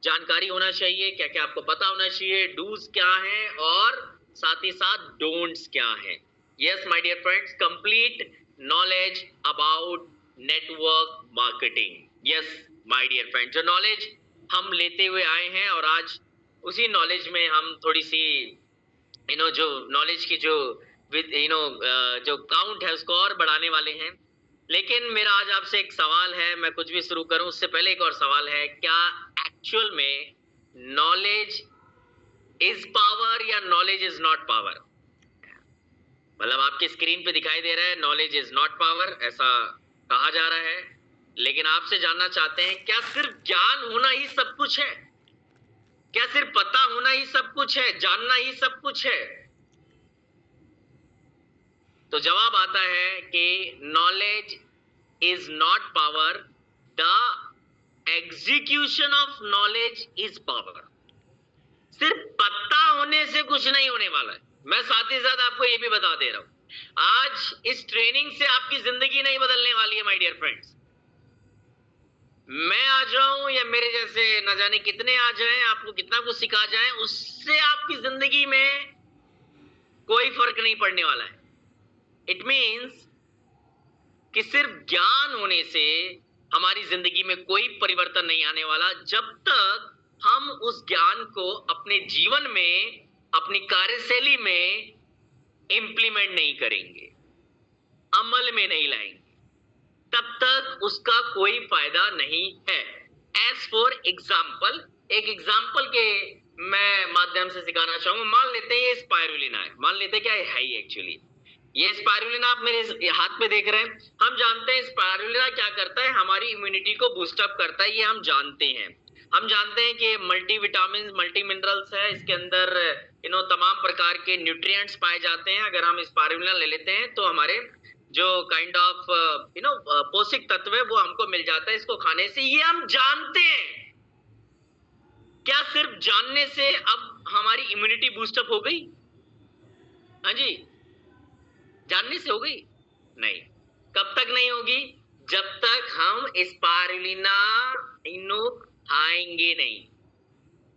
जानकारी होना चाहिए, क्या क्या आपको पता होना चाहिए, डूज क्या है और साथ ही साथ डोंट्स क्या है। Yes my dear friends, complete knowledge about network marketing. Yes my dear friend, जो नॉलेज हम लेते हुए आए हैं और आज उसी नॉलेज में हम थोड़ी सी जो नॉलेज की जो विद जो काउंट है उसको और बढ़ाने वाले हैं। लेकिन मेरा आज आपसे एक सवाल है, मैं कुछ भी शुरू करूं उससे पहले एक और सवाल है, क्या एक्चुअल में नॉलेज इज पावर या नॉलेज इज नॉट पावर? मतलब आपकी स्क्रीन पे दिखाई दे रहा है नॉलेज इज नॉट पावर, ऐसा कहा जा रहा है, लेकिन आपसे जानना चाहते हैं क्या सिर्फ ज्ञान होना ही सब कुछ है? क्या सिर्फ पता होना ही सब कुछ है, जानना ही सब कुछ है? तो जवाब आता है कि knowledge is not power, the execution of knowledge is power. सिर्फ पता होने से कुछ नहीं होने वाला है। मैं साथ ही साथ आपको यह भी बता दे रहा हूं, आज इस ट्रेनिंग से आपकी जिंदगी नहीं बदलने वाली है माय डियर फ्रेंड्स। मैं आ जाऊं या मेरे जैसे न जाने कितने आ जाएं, आपको कितना कुछ सिखा जाएं, उससे आपकी जिंदगी में कोई फर्क नहीं पड़ने वाला है। इट मीन्स कि सिर्फ ज्ञान होने से हमारी जिंदगी में कोई परिवर्तन नहीं आने वाला जब तक हम उस ज्ञान को अपने जीवन में, अपनी कार्यशैली में इंप्लीमेंट नहीं करेंगे, अमल में नहीं लाएंगे, तब तक उसका कोई फायदा नहीं है। एज फॉर एग्जाम्पल, एक एग्जाम्पल के मैं माध्यम से सिखाना चाहूंगा। मान लेते हैं ये स्पाइरुलिना है, मान लेते हैं क्या है ही एक्चुअली ये स्पाइरुलिना आप मेरे हाथ में देख रहे हैं। हम जानते हैं स्पाइरुलिना क्या करता है, हमारी इम्यूनिटी को बूस्ट अप करता है, ये हम जानते हैं। हम जानते हैं कि मल्टी विटामिन, मल्टी मिनरल्स है, इसके अंदर तमाम प्रकार के न्यूट्रिएंट्स पाए जाते हैं। अगर हम स्पाइरुलिना ले लेते हैं तो हमारे जो काइंड ऑफ पोषक तत्व है वो हमको मिल जाता है इसको खाने से, ये हम जानते हैं। क्या सिर्फ जानने से अब हमारी इम्यूनिटी बूस्टअप हो गई? हाँ जी, जानने से हो गई? नहीं। कब तक नहीं होगी? जब तक हम स्पाइरुलिना खाएंगे नहीं।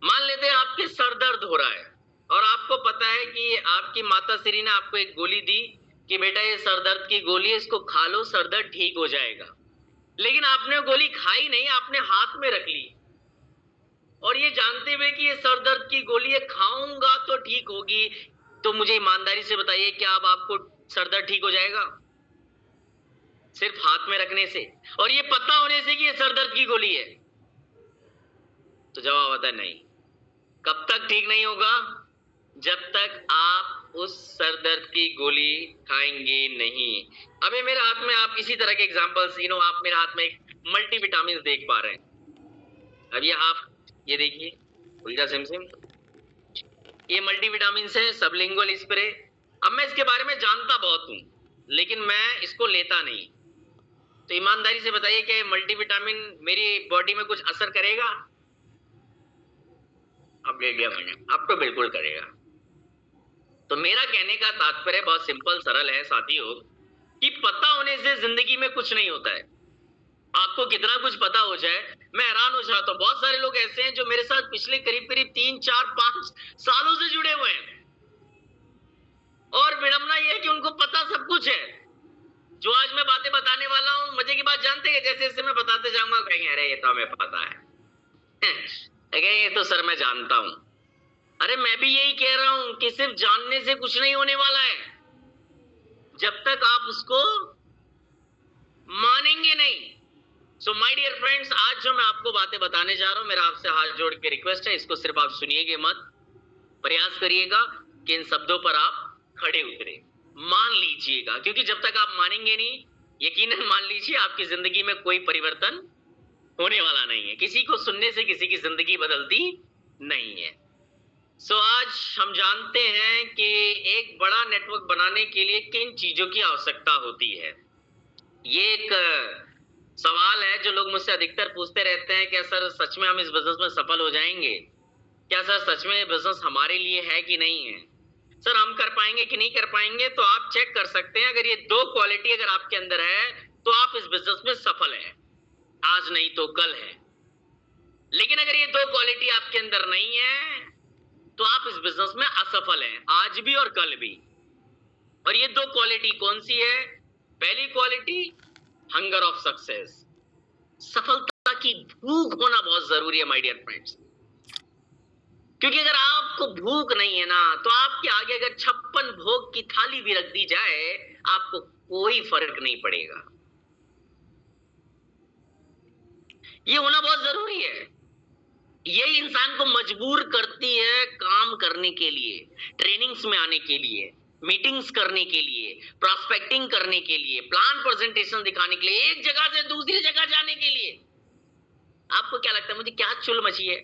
मान लेते हैं आपके सर दर्द हो रहा है और आपको पता है कि आपकी माता श्री ने आपको एक गोली दी कि बेटा ये सर दर्द की गोली है, इसको खा लो, सर दर्द ठीक हो जाएगा। लेकिन आपने गोली खाई नहीं, आपने हाथ में रख ली और ये जानते हुए कि ये सर दर्द की गोली है, खाऊंगा तो ठीक होगी। तो मुझे ईमानदारी से बताइए, क्या अब आपको सर दर्द ठीक हो जाएगा सिर्फ हाथ में रखने से और ये पता होने से कि ये सर दर्द की गोली है? तो जवाब आता है नहीं। कब तक ठीक नहीं होगा? जब तक आप उस सर दर्द की गोली खाएंगे नहीं। अभी मेरे हाथ में आप इसी तरह के एग्जांपल्स, आप मेरे हाथ में मल्टीविटामिन देख पा रहे हैं। अब ये देखिए उल्टा सिमसिम, ये मल्टीविटामिन है, सबलिंगुअल स्प्रे। अब मैं इसके बारे में जानता बहुत हूं लेकिन मैं इसको लेता नहीं। तो ईमानदारी से बताइए क्या ये मल्टीविटामिन मेरी बॉडी में कुछ असर करेगा? अब ले लिया मैंने, अब तो बिल्कुल करेगा। तो मेरा कहने का तात्पर्य बहुत सिंपल सरल है साथियों, कि पता होने से जिंदगी में कुछ नहीं होता है। आपको कितना कुछ पता हो जाए, मैं हैरान हो जाता हूं। बहुत सारे लोग ऐसे हैं जो मेरे साथ पिछले करीब करीब 3, 4, 5 सालों से जुड़े हुए हैं और विडंबना यह है कि उनको पता सब कुछ है। जो आज मैं बातें बताने वाला हूं, मजे की बात जानते हैं, जैसे जैसे मैं बताते जाऊंगा कहेंगे अरे ये तो हमें पता है ये तो सर मैं जानता हूं। अरे मैं भी यही कह रहा हूं कि सिर्फ जानने से कुछ नहीं होने वाला है जब तक आप उसको मानेंगे नहीं। सो माय डियर फ्रेंड्स, आज जो मैं आपको बातें बताने जा रहा हूं, मेरा आपसे हाथ जोड़ के रिक्वेस्ट है, इसको सिर्फ आप सुनिएगा मत, प्रयास करिएगा कि इन शब्दों पर आप खड़े उतरे, मान लीजिएगा। क्योंकि जब तक आप मानेंगे नहीं, यकीनन मान लीजिए आपकी जिंदगी में कोई परिवर्तन होने वाला नहीं है। किसी को सुनने से किसी की जिंदगी बदलती नहीं है। सो आज हम जानते हैं कि एक बड़ा नेटवर्क बनाने के लिए किन चीजों की आवश्यकता होती है। ये एक सवाल है जो लोग मुझसे अधिकतर पूछते रहते हैं, क्या सर सच में हम इस बिजनेस में सफल हो जाएंगे? क्या सर सच में ये बिजनेस हमारे लिए है कि नहीं है? सर हम कर पाएंगे कि नहीं कर पाएंगे? तो आप चेक कर सकते हैं, अगर ये 2 क्वालिटी अगर आपके अंदर है तो आप इस बिजनेस में सफल हैं, आज नहीं तो कल है। लेकिन अगर ये दो क्वालिटी आपके अंदर नहीं है तो आप इस बिजनेस में असफल हैं, आज भी और कल भी। और ये दो क्वालिटी कौन सी है? पहली क्वालिटी हंगर ऑफ सक्सेस, सफलता की भूख होना बहुत जरूरी है माय डियर फ्रेंड्स। क्योंकि अगर आपको भूख नहीं है ना तो आपके आगे अगर 56 भोग की थाली भी रख दी जाए आपको कोई फर्क नहीं पड़ेगा। ये होना बहुत जरूरी है। यही इंसान को मजबूर करती है काम करने के लिए, ट्रेनिंग्स में आने के लिए, मीटिंग्स करने के लिए, प्रॉस्पेक्टिंग करने के लिए, प्लान प्रेजेंटेशन दिखाने के लिए, एक जगह से दूसरी जगह जाने के लिए। आपको क्या लगता है मुझे क्या चुल मची है?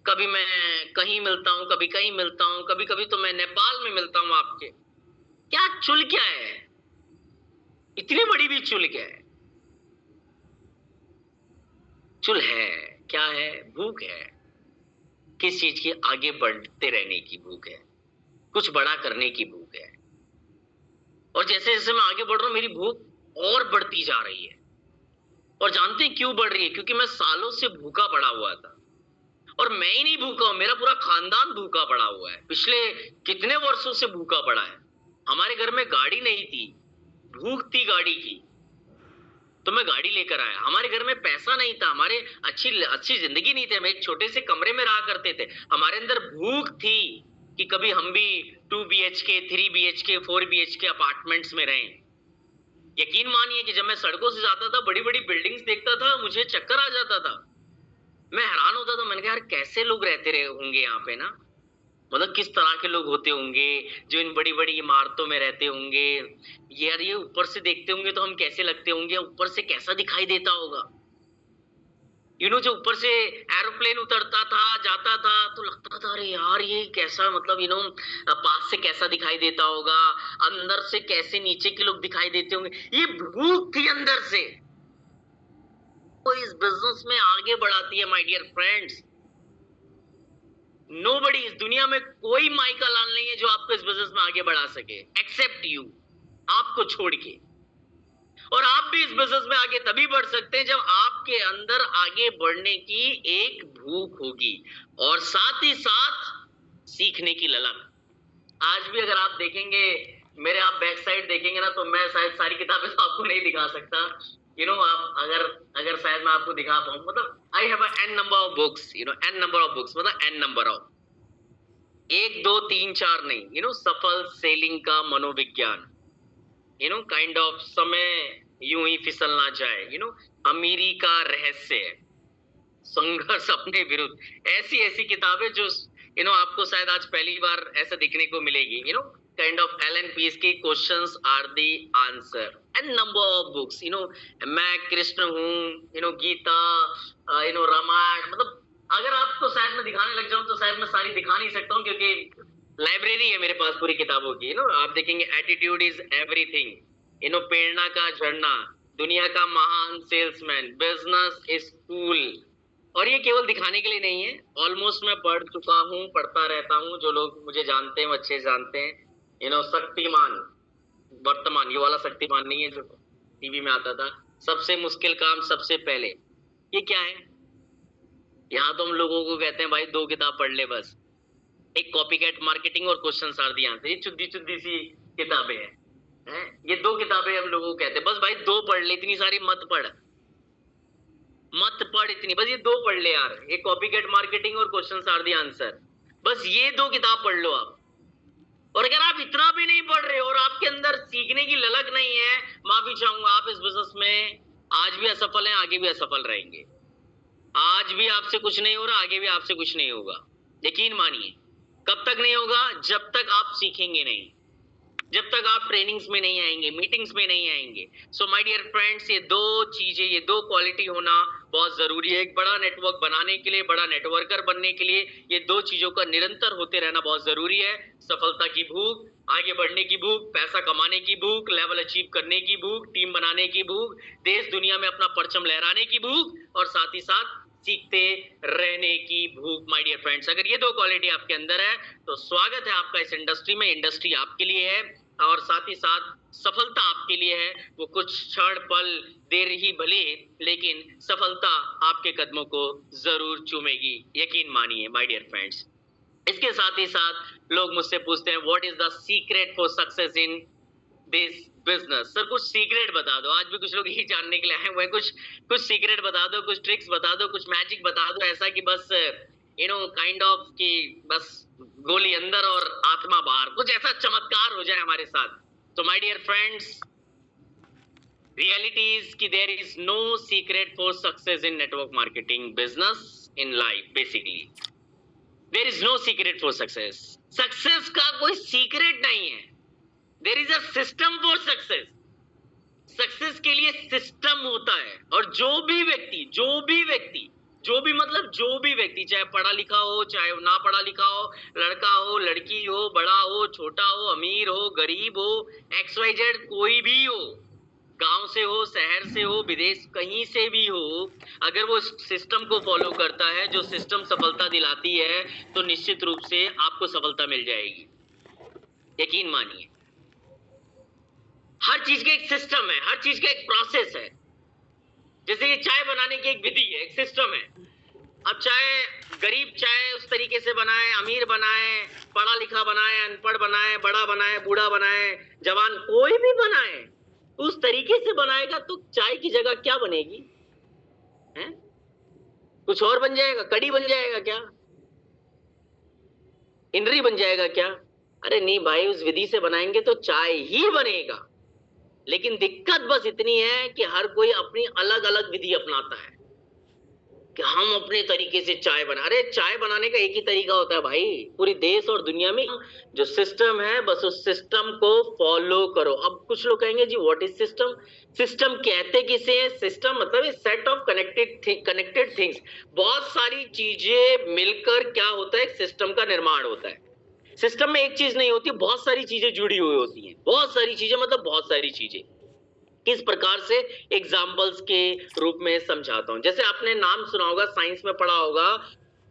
कभी मैं कहीं मिलता हूं, कभी कहीं मिलता हूं, कभी कभी तो मैं नेपाल में मिलता हूं आपके। क्या चुल क्या है? इतनी बड़ी भी चुल क्या है? चुल है क्या है? भूख है। किस चीज की? आगे बढ़ते रहने की भूख है, कुछ बड़ा करने की भूख है। और जैसे जैसे मैं आगे बढ़ रहा हूं मेरी भूख और बढ़ती जा रही है। और जानते हैं क्यों बढ़ रही है? क्योंकि मैं सालों से भूखा पड़ा हुआ था। और मैं ही नहीं भूखा हूं, मेरा पूरा खानदान भूखा पड़ा हुआ है, पिछले कितने वर्षों से भूखा पड़ा है। हमारे घर में गाड़ी नहीं थी, भूख थी गाड़ी की, तो मैं गाड़ी लेकर आया। हमारे घर में पैसा नहीं था, हमारे अच्छी जिंदगी नहीं थी, हम एक छोटे से कमरे में रहा करते थे। हमारे अंदर भूख थी कि कभी हम भी 2 BHK, 3 BHK, 4 BHK अपार्टमेंट्स में रहें। यकीन मानिए कि जब मैं सड़कों से जाता था, बड़ी बड़ी बिल्डिंग्स देखता था, मुझे चक्कर आ जाता था। मैं हैरान होता था, मैंने कहा यार कैसे लोग रहते रहे होंगे यहाँ पे ना, मतलब किस तरह के लोग होते होंगे जो इन बड़ी बड़ी इमारतों में रहते होंगे। यार ये ऊपर से देखते होंगे तो हम कैसे लगते होंगे, ऊपर से कैसा दिखाई देता होगा। जो ऊपर से एरोप्लेन उतरता था जाता था तो लगता था अरे यार ये कैसा, मतलब पास से कैसा दिखाई देता होगा, अंदर से कैसे नीचे के लोग दिखाई देते होंगे। ये भूख थी अंदर से, तो इस बिजनेस में आगे बढ़ाती है माय डियर फ्रेंड्स। नोबडी, इस दुनिया में कोई माइका लाल नहीं है जो आपको इस बिजनेस में आगे बढ़ा सके एक्सेप्ट यू, आपको छोड़ के। और आप भी इस बिजनेस में आगे तभी बढ़ सकते हैं जब आपके अंदर आगे बढ़ने की एक भूख होगी और साथ ही साथ सीखने की ललक। आज भी अगर आप देखेंगे मेरे, आप बैक साइड देखेंगे ना, तो मैं शायद सारी किताबें तो आपको नहीं दिखा सकता। आप अगर शायद मैं आपको दिखा पाऊं, मतलब I have an number of books, an number of books, मतलब एन नंबर ऑफ, 1 2 3 4 नहीं, सफल सेलिंग का मनोविज्ञान, काइंड ऑफ समय यूं ही फिसल ना जाए, अमीरी का रहस्य, संघर्ष अपने विरुद्ध, ऐसी ऐसी किताबें जो आपको शायद आज पहली बार ऐसा दिखने को मिलेगी। काइंड ऑफ एलन पीस की questions are the answer, and number of books, मैं कृष्ण हूँ, गीता, रामायण, मतलब अगर आपको शायद मैं दिखाने लग जाऊं तो शायद मैं सारी दिखा नहीं सकता हूँ, क्योंकि लाइब्रेरी है मेरे पास पूरी किताबों की। आप देखेंगे एटीट्यूड इज एवरीथिंग, प्रेरणा का झरना, दुनिया का महान सेल्समैन, बिजनेस स्कूल। और ये केवल दिखाने के लिए नहीं है, ऑलमोस्ट मैं पढ़ चुका हूँ, पढ़ता रहता हूँ, जो लोग मुझे जानते हैं वो अच्छे जानते हैं। शक्तिमान, वर्तमान, ये वाला शक्तिमान नहीं है जो टीवी में आता था, सबसे मुश्किल काम सबसे पहले, ये क्या है? यहाँ तो हम लोगों को कहते हैं भाई 2 किताब पढ़ ले बस, एक कॉपीकैट मार्केटिंग और क्वेश्चन आर द आंसर, ये चुद्दी सी किताबें हैं, ये 2 किताबें हम लोगों को कहते हैं बस भाई 2 पढ़ ले, इतनी सारी मत पढ़ इतनी, बस ये 2 पढ़ ले यार, एक कॉपीकैट मार्केटिंग और क्वेश्चन आर द आंसर, बस ये 2 किताब पढ़ लो आप। और अगर आप इतना भी नहीं पढ़ रहे हो और आपके अंदर सीखने की ललक नहीं है, माफी चाहूंगा, आप इस बिजनेस में आज भी असफल हैं, आगे भी असफल रहेंगे। आज भी आपसे कुछ नहीं हो रहा, आगे भी आपसे कुछ नहीं होगा, यकीन मानिए। कब तक नहीं होगा? जब तक आप सीखेंगे नहीं, जब तक आप ट्रेनिंग्स में नहीं आएंगे, मीटिंग्स में नहीं आएंगे। सो माय डियर फ्रेंड्स, ये 2 चीजें, ये 2 क्वालिटी होना बहुत जरूरी है। एक बड़ा नेटवर्क बनाने के लिए, बड़ा नेटवर्कर बनने के लिए ये 2 चीजों का निरंतर होते रहना बहुत जरूरी है। सफलता की भूख, आगे बढ़ने की भूख, पैसा कमाने की भूख, लेवल अचीव करने की भूख, टीम बनाने की भूख, देश दुनिया में अपना परचम लहराने की भूख, और साथ ही साथ सीखते रहने की भूख। माय डियर फ्रेंड्स, अगर ये 2 क्वालिटी आपके अंदर है तो स्वागत है आपका इस इंडस्ट्री में। इंडस्ट्री आपके लिए है, और साथ ही साथ सफलता आपके लिए है। वो कुछ क्षण पल देर ही भले, लेकिन सफलता आपके कदमों को जरूर चूमेगी, यकीन मानिए माय डियर फ्रेंड्स। इसके साथ ही साथ लोग मुझसे पूछते हैं what is the secret for success in this business. Sir कुछ सीक्रेट बता दो। आज भी कुछ लोग यही जानने के लिए आए हुए हैं, कुछ सीक्रेट बता दो, कुछ ट्रिक्स बता दो, कुछ मैजिक बता दो, ऐसा कि बस काइंड ऑफ कि बस गोली अंदर और आत्मा बाहर, कुछ ऐसा चमत्कार हो जाए हमारे साथ। तो my dear friends, reality is कि there is no secret for success in network marketing business in life. Basically there is no secret for success. Success का कोई सीक्रेट नहीं है। There is a system for success. Success के लिए system होता है, और जो भी व्यक्ति चाहे पढ़ा लिखा हो, चाहे ना पढ़ा लिखा हो, लड़का हो, लड़की हो, बड़ा हो, छोटा हो, अमीर हो, गरीब हो, XYZ कोई भी हो, गांव से हो, शहर से हो, विदेश कहीं से भी हो, अगर वो सिस्टम को फॉलो करता है, जो सिस्टम सफलता दिलाती है, तो निश्चित रूप से आपको सफलता मिल जाएगी, यकीन मानिए। हर चीज का एक सिस्टम है, हर चीज का एक प्रोसेस है। जैसे कि चाय बनाने की एक विधि है, एक सिस्टम है। अब चाहे गरीब चाय उस तरीके से बनाए, अमीर बनाए, पढ़ा लिखा बनाए, अनपढ़ बनाए, बड़ा बनाए, बूढ़ा बनाए, जवान, कोई भी बनाए, उस तरीके से बनाएगा तो चाय की जगह क्या बनेगी? है? कुछ और बन जाएगा, कड़ी बन जाएगा क्या, इंद्री बन जाएगा क्या? अरे नहीं भाई, उस विधि से बनाएंगे तो चाय ही बनेगा। लेकिन दिक्कत बस इतनी है कि हर कोई अपनी अलग अलग विधि अपनाता है कि हम अपने तरीके से चाय बना। अरे चाय बनाने का एक ही तरीका होता है भाई, पूरी देश और दुनिया में जो सिस्टम है, बस उस सिस्टम को फॉलो करो। अब कुछ लोग कहेंगे जी व्हाट इज सिस्टम? सिस्टम कहते किसे हैं? सिस्टम मतलब सेट ऑफ कनेक्टेड थिंग्स। बहुत सारी चीजें मिलकर क्या होता है, एक सिस्टम का निर्माण होता है। सिस्टम में एक चीज नहीं होती, बहुत सारी चीजें जुड़ी हुई होती हैं। बहुत सारी चीजें मतलब बहुत सारी चीजें। किस प्रकार से? एग्जाम्पल्स के रूप में समझाता हूं। जैसे आपने नाम सुना होगा, साइंस में पढ़ा होगा,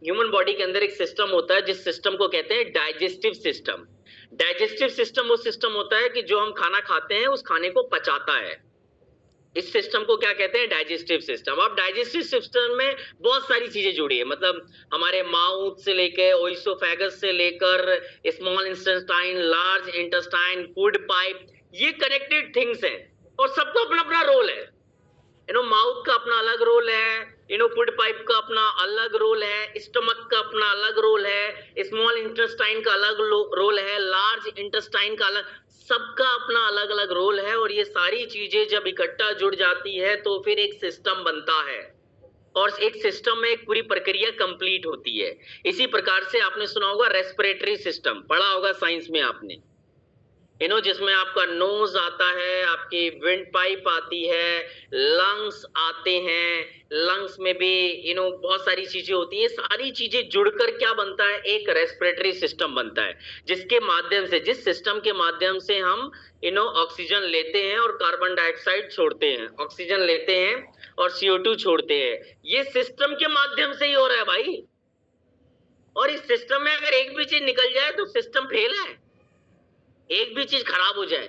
ह्यूमन बॉडी के अंदर एक सिस्टम होता है जिस सिस्टम को कहते हैं डाइजेस्टिव सिस्टम। डाइजेस्टिव सिस्टम वो सिस्टम होता है कि जो हम खाना खाते हैं उस खाने को पचाता है। इस सिस्टम को क्या कहते हैं? Digestive system. अब डाइजेस्टिव सिस्टम में बहुत सारी चीजें जुड़ी है, मतलब हमारे माउथ से लेकर ओइसोफेगस से लेकर small intestine, large intestine, food pipe, ये कनेक्टेड थिंग्स हैं और सबका अपना अपना रोल है। माउथ का अपना अलग रोल है, फूड पाइप का अपना अलग रोल है, स्टमक का अपना अलग रोल है, स्मॉल इंटेस्टाइन का अलग रोल है, लार्ज इंटेस्टाइन का अलग, सबका अपना अलग अलग रोल है। और ये सारी चीजें जब इकट्ठा जुड़ जाती है तो फिर एक सिस्टम बनता है, और एक सिस्टम में एक पूरी प्रक्रिया कंप्लीट होती है। इसी प्रकार से आपने सुना होगा रेस्पिरेटरी सिस्टम, पढ़ा होगा साइंस में आपने, जिसमें आपका नोज आता है, आपकी विंड पाइप आती है, लंग्स आते हैं, लंग्स में भी बहुत सारी चीजें होती हैं। सारी चीजें जुड़कर क्या बनता है? एक रेस्पिरेटरी सिस्टम बनता है, जिसके माध्यम से, जिस सिस्टम के माध्यम से हम ऑक्सीजन लेते हैं और कार्बन डाइऑक्साइड छोड़ते हैं, ऑक्सीजन लेते हैं और CO2 छोड़ते हैं। ये सिस्टम के माध्यम से ही हो रहा है भाई। और इस सिस्टम में अगर एक भी चीज निकल जाए तो सिस्टम फेल है। एक भी चीज खराब हो जाए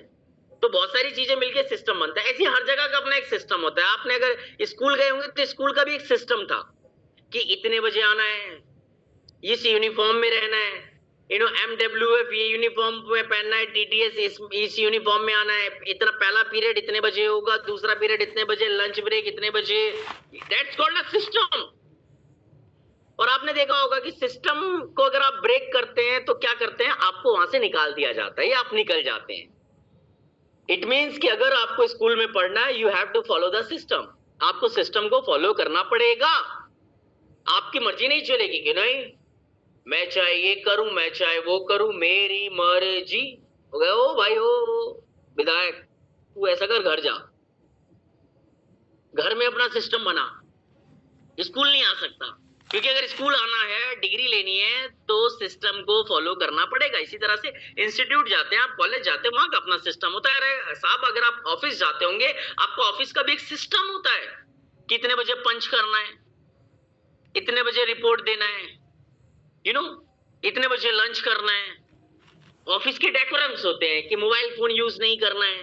तो बहुत सारी चीजें मिलकर सिस्टम बनता है। ऐसी हर जगह का अपना एक सिस्टम होता है। आपने अगर स्कूल गए होंगे तो स्कूल का भी एक सिस्टम था कि इतने बजे आना है, इस यूनिफॉर्म में रहना है, MWF ये यूनिफॉर्म में पहनना है, TTS इस यूनिफॉर्म में आना है, इतना पहला पीरियड इतने बजे होगा, दूसरा पीरियड इतने बजे, लंच ब्रेक इतने बजे। That's called a system. और आपने देखा होगा कि सिस्टम को अगर आप ब्रेक करते हैं तो क्या करते हैं? आपको वहां से निकाल दिया जाता है या आप निकल जाते हैं। इट मीन्स कि अगर आपको स्कूल में पढ़ना है, you have to follow the system. आपको सिस्टम को फॉलो करना पड़ेगा। आपकी मर्जी नहीं चलेगी कि नहीं मैं चाहे ये करूं, मैं चाहे वो करूं, मेरी मर्जी। हो गया ओ भाई, ओ विधायक, तू ऐसा कर, घर जा, घर में अपना सिस्टम बना, स्कूल नहीं आ सकता। क्योंकि अगर स्कूल आना है, डिग्री लेनी है, तो सिस्टम को फॉलो करना पड़ेगा। इसी तरह से इंस्टीट्यूट जाते हैं, आप कॉलेज जाते हैं, वहां का अपना सिस्टम होता है। साहब अगर आप ऑफिस जाते होंगे, आपका ऑफिस का भी एक सिस्टम होता है, कितने बजे पंच करना है, इतने बजे रिपोर्ट देना है, इतने बजे लंच करना है, ऑफिस के डेकोरम्स होते हैं कि मोबाइल फोन यूज नहीं करना है।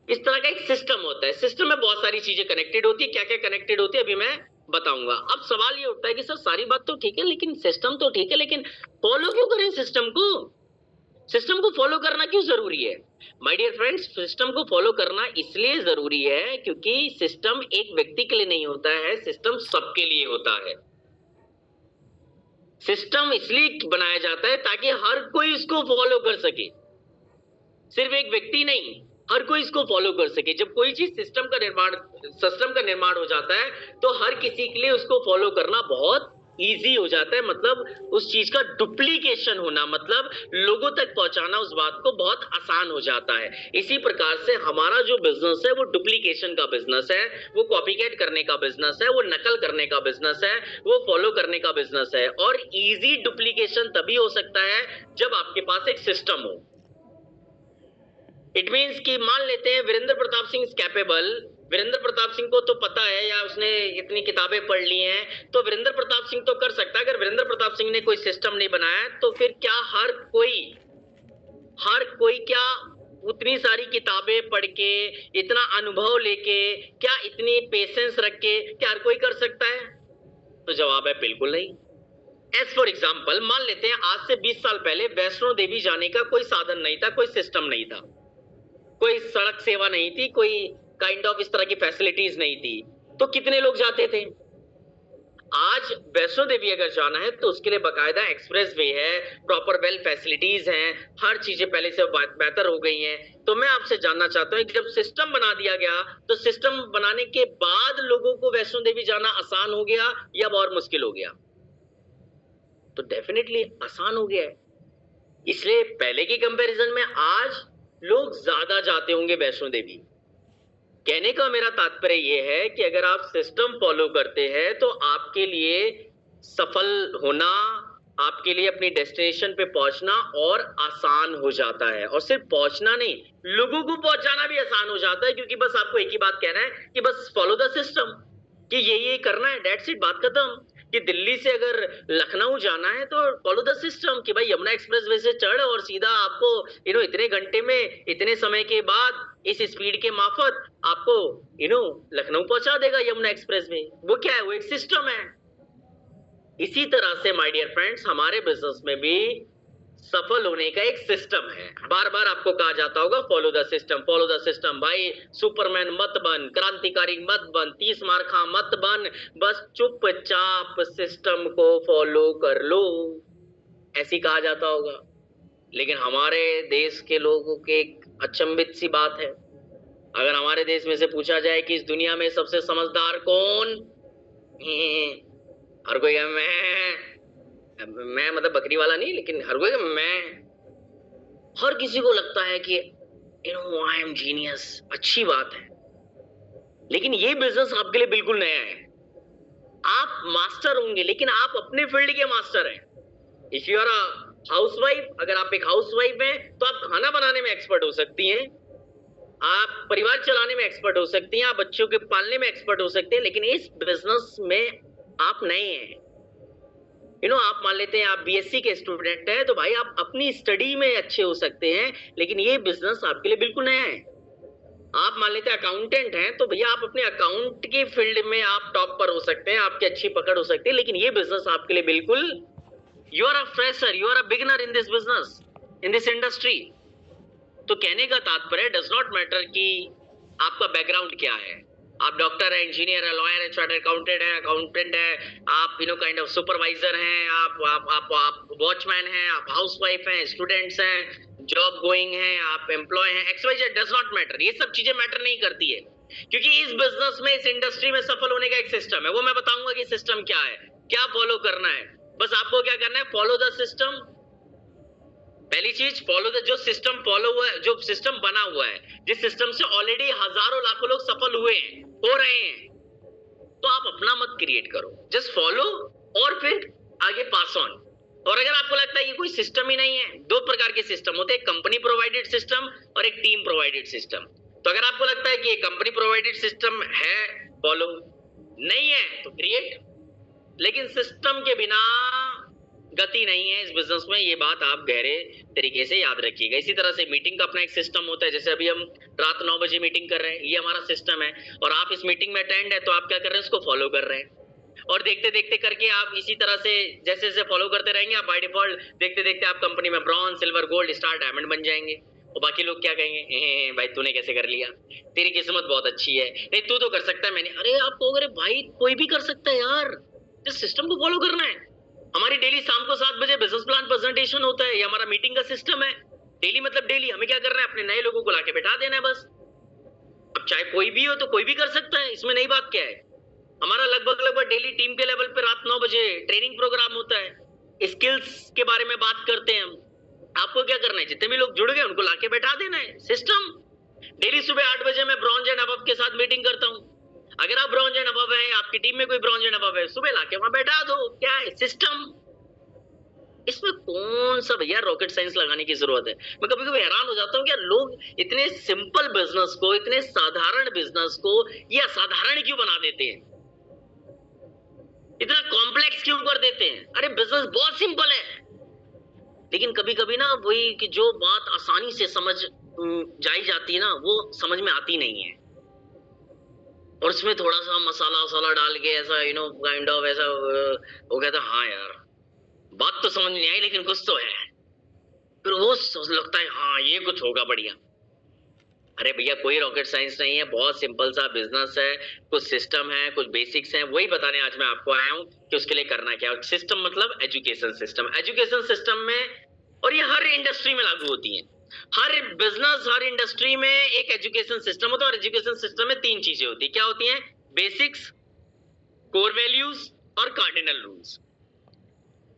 इस तरह का एक सिस्टम होता है। सिस्टम में बहुत सारी चीजें कनेक्टेड होती है। क्या क्या कनेक्टेड होती है अभी मैं बताऊंगा। अब सवाल ये उठता है कि सर सारी बात तो ठीक है, लेकिन सिस्टम तो ठीक है, लेकिन फॉलो क्यों करें सिस्टम को? सिस्टम को फॉलो करना क्यों जरूरी है? माय डियर फ्रेंड्स, सिस्टम को फॉलो करना इसलिए जरूरी है क्योंकि सिस्टम एक व्यक्ति के लिए नहीं होता है, सिस्टम सबके लिए होता है। सिस्टम इसलिए बनाया जाता है ताकि हर कोई इसको फॉलो कर सके। सिर्फ एक व्यक्ति नहीं, हर कोई इसको फॉलो कर सके। जब कोई चीज सिस्टम का निर्माण हो जाता है तो हर किसी के लिए उसको फॉलो करना बहुत इजी हो जाता है। मतलब उस चीज का डुप्लीकेशन होना, मतलब लोगों तक पहुंचाना उस बात को बहुत आसान हो जाता है। इसी प्रकार से हमारा जो बिजनेस है वो डुप्लीकेशन का बिजनेस है, वो कॉपीकैट करने का बिजनेस है, वो नकल करने का बिजनेस है, वो फॉलो करने का बिजनेस है। और इजी डुप्लीकेशन तभी हो सकता है जब आपके पास एक सिस्टम हो। इट मीन्स कि मान लेते हैं वीरेंद्र प्रताप सिंह इज कैपेबल। वीरेंद्र प्रताप सिंह को तो पता है या उसने इतनी किताबें पढ़ ली हैं, तो वीरेंद्र प्रताप सिंह तो कर सकता है। अगर वीरेंद्र प्रताप सिंह ने कोई सिस्टम नहीं बनाया तो फिर क्या हर कोई क्या उतनी सारी किताबें पढ़ के, इतना अनुभव लेके, क्या इतनी पेशेंस रख के क्या हर कोई कर सकता है? तो जवाब है बिल्कुल नहीं। एज फॉर एग्जाम्पल, मान लेते हैं आज से 20 साल पहले वैष्णो देवी जाने का कोई साधन नहीं था, कोई सिस्टम नहीं था, कोई सड़क सेवा नहीं थी, कोई काइंड ऑफ इस तरह की फैसिलिटीज नहीं थी, तो कितने लोग जाते थे? आज वैष्णो देवी अगर जाना है तो उसके लिए बकायदा एक्सप्रेस वे है, प्रॉपर वेल फैसिलिटीज हैं, हर चीजें पहले से बेहतर हो गई हैं। तो मैं आपसे जानना चाहता हूं कि जब सिस्टम बना दिया गया तो सिस्टम बनाने के बाद लोगों को वैष्णो देवी जाना आसान हो गया या और मुश्किल हो गया? तो डेफिनेटली आसान हो गया है। इसलिए पहले की कंपैरिजन में आज लोग ज्यादा जाते होंगे वैष्णो देवी। कहने का मेरा तात्पर्य यह है कि अगर आप सिस्टम फॉलो करते हैं तो आपके लिए सफल होना, आपके लिए अपनी डेस्टिनेशन पे पहुंचना और आसान हो जाता है। और सिर्फ पहुंचना नहीं, लोगों को पहुंचाना भी आसान हो जाता है, क्योंकि बस आपको एक ही बात कहना है कि बस फॉलो द सिस्टम, कि ये करना है, दैट्स इट, बात खत्म। कि दिल्ली से अगर लखनऊ जाना है तो फॉलो द सिस्टम कि भाई यमुना एक्सप्रेसवे से चढ़ और सीधा आपको इतने घंटे में, इतने समय के बाद इस स्पीड के मार्फत आपको लखनऊ पहुंचा देगा यमुना एक्सप्रेसवे। वो क्या है? वो एक सिस्टम है। इसी तरह से माय डियर फ्रेंड्स, हमारे बिजनेस में भी सफल होने का एक सिस्टम है। बार बार आपको कहा जाता होगा follow the system, follow the system. भाई सुपरमैन मत बन, क्रांतिकारी मत बन, 30 मार खा मत बन, बस चुपचाप सिस्टम को फॉलो कर लो, ऐसी कहा जाता होगा। लेकिन हमारे देश के लोगों की एक अचंभित सी बात है। अगर हमारे देश में से पूछा जाए कि इस दुनिया में सबसे समझदार कौन, हर कोई मैं मतलब बकरी वाला नहीं, लेकिन हर कोई मैं, हर किसी को लगता है कि आई एम जीनियस। अच्छी बात है, लेकिन ये बिजनेस आपके लिए बिल्कुल नया है। आप मास्टर होंगे, लेकिन आप अपने फील्ड के मास्टर हैं। If you are a housewife, अगर आप एक हाउसवाइफ हैं तो आप खाना बनाने में एक्सपर्ट हो सकती हैं, आप परिवार चलाने में एक्सपर्ट हो सकती हैं, आप बच्चों के पालने में एक्सपर्ट हो सकते हैं, लेकिन इस बिजनेस में आप नए हैं। आप मान लेते हैं आप बीएससी के स्टूडेंट हैं, तो भाई आप अपनी स्टडी में अच्छे हो सकते हैं, लेकिन ये बिजनेस आपके लिए बिल्कुल नया है। आप मान लेते हैं अकाउंटेंट हैं, तो भैया आप अपने अकाउंट की फील्ड में आप टॉप पर हो सकते हैं, आपकी अच्छी पकड़ हो सकती है, लेकिन ये बिजनेस आपके लिए बिल्कुल, you are a fresher, you are a beginner in this business, in this industry. तो कहने का तात्पर्य डज नॉट मैटर कि आपका बैकग्राउंड क्या है। आप डॉक्टर है, इंजीनियर है, लॉयर है, चार्टर्ड अकाउंटेंट है, आप काइंड ऑफ सुपरवाइजर हैं, आप वॉचमैन हैं, आप हाउसवाइफ हैं, स्टूडेंट्स हैं, जॉब गोइंग हैं, आप एम्प्लॉय हैं, XYZ, डज नॉट मैटर। ये सब चीजें मैटर नहीं करती है, क्योंकि इस बिजनेस में, इस इंडस्ट्री में सफल होने का एक सिस्टम है। वो मैं बताऊंगा कि सिस्टम क्या है, क्या फॉलो करना है। बस आपको क्या करना है? Follow the system. पहली चीज, फॉलो द, जो सिस्टम फॉलो हुआ है, जो सिस्टम बना हुआ है, जिस सिस्टम से ऑलरेडी हजारों लाखों लोग सफल हुए हैं, हो रहे हैं, तो आप अपना मत क्रिएट करो, जस्ट फॉलो और फिर आगे पास ऑन। और अगर आपको लगता है कि कोई सिस्टम ही नहीं है, दो प्रकार के सिस्टम होते हैं, कंपनी प्रोवाइडेड सिस्टम और एक टीम प्रोवाइडेड सिस्टम। तो अगर आपको लगता है कि ये कंपनी प्रोवाइडेड सिस्टम है, फॉलो, नहीं है तो क्रिएट। लेकिन सिस्टम के बिना गति नहीं है इस बिजनेस में, ये बात आप गहरे तरीके से याद रखिएगा। इसी तरह से मीटिंग का अपना एक सिस्टम होता है, जैसे अभी हम रात 9 बजे मीटिंग कर रहे हैं, ये हमारा सिस्टम है, और आप इस मीटिंग में अटेंड है तो आप क्या कर रहे हैं, उसको फॉलो कर रहे हैं, और देखते देखते करके आप इसी तरह से जैसे जैसे फॉलो करते रहेंगे, आप बाय डिफॉल्ट देखते देखते आप कंपनी में bronze, silver, gold, star, diamond बन जाएंगे। और बाकी लोग क्या कहेंगे, भाई तूने कैसे कर लिया, तेरी किस्मत बहुत अच्छी है, नहीं तू तो कर सकता है, मैंने। अरे आप कहोगे अरे भाई कोई भी कर सकता है यार, इस सिस्टम को फॉलो करना है। हमारी डेली शाम को 7 बजे बिजनेस प्लान प्रेजेंटेशन होता है, ये हमारा मीटिंग का सिस्टम है। डेली मतलब डेली हमें क्या करना है, अपने नए लोगों को लाके बैठा देना है बस। अब चाहे कोई भी हो तो कोई भी कर सकता है, इसमें नई बात क्या है। हमारा लगभग डेली टीम के लेवल पे रात 9 बजे ट्रेनिंग प्रोग्राम होता है, स्किल्स के बारे में बात करते हैं हम। आपको क्या करना है, जितने भी लोग जुड़ गए उनको लाके बैठा देना है, सिस्टम। डेली सुबह 8 बजे मैं ब्रॉन्ज एंड अबव के साथ मीटिंग करता हूँ। अगर आप ब्रॉन्ज एंड अबव है, आपकी टीम में कोई ब्रॉन्ज एंड अबव है, सुबह लाके वहां बैठा दो, क्या है, सिस्टम। इसमें कौन सा भैया रॉकेट साइंस लगाने की जरूरत है। मैं कभी कभी हैरान हो जाता हूँ कि लोग इतने सिंपल बिजनेस को, इतने साधारण बिजनेस को ये असाधारण क्यों बना देते हैं, इतना कॉम्प्लेक्स क्यों कर देते हैं। अरे बिजनेस बहुत सिंपल है, लेकिन कभी कभी ना वही कि जो बात आसानी से समझ जाई जाती है ना, वो समझ में आती नहीं है, और उसमें थोड़ा सा मसाला वसाला डाल के ऐसा काइंड ऑफ ऐसा वो कहता है हाँ यार बात तो समझ नहीं आई लेकिन कुछ तो है, फिर वो लगता है हाँ ये कुछ होगा बढ़िया। अरे भैया कोई रॉकेट साइंस नहीं है, बहुत सिंपल सा बिजनेस है, कुछ सिस्टम है, कुछ बेसिक्स हैं, वही बताने आज मैं आपको आया हूं कि उसके लिए करना क्या है। सिस्टम मतलब एजुकेशन सिस्टम, एजुकेशन सिस्टम में, और ये हर इंडस्ट्री में लागू होती है, हर बिजनेस हर इंडस्ट्री में एक एजुकेशन सिस्टम होता है। और एजुकेशन सिस्टम में 3 चीजें होती है, क्या होती हैं, बेसिक्स, कोर वैल्यूज और कार्डिनल रूल्स।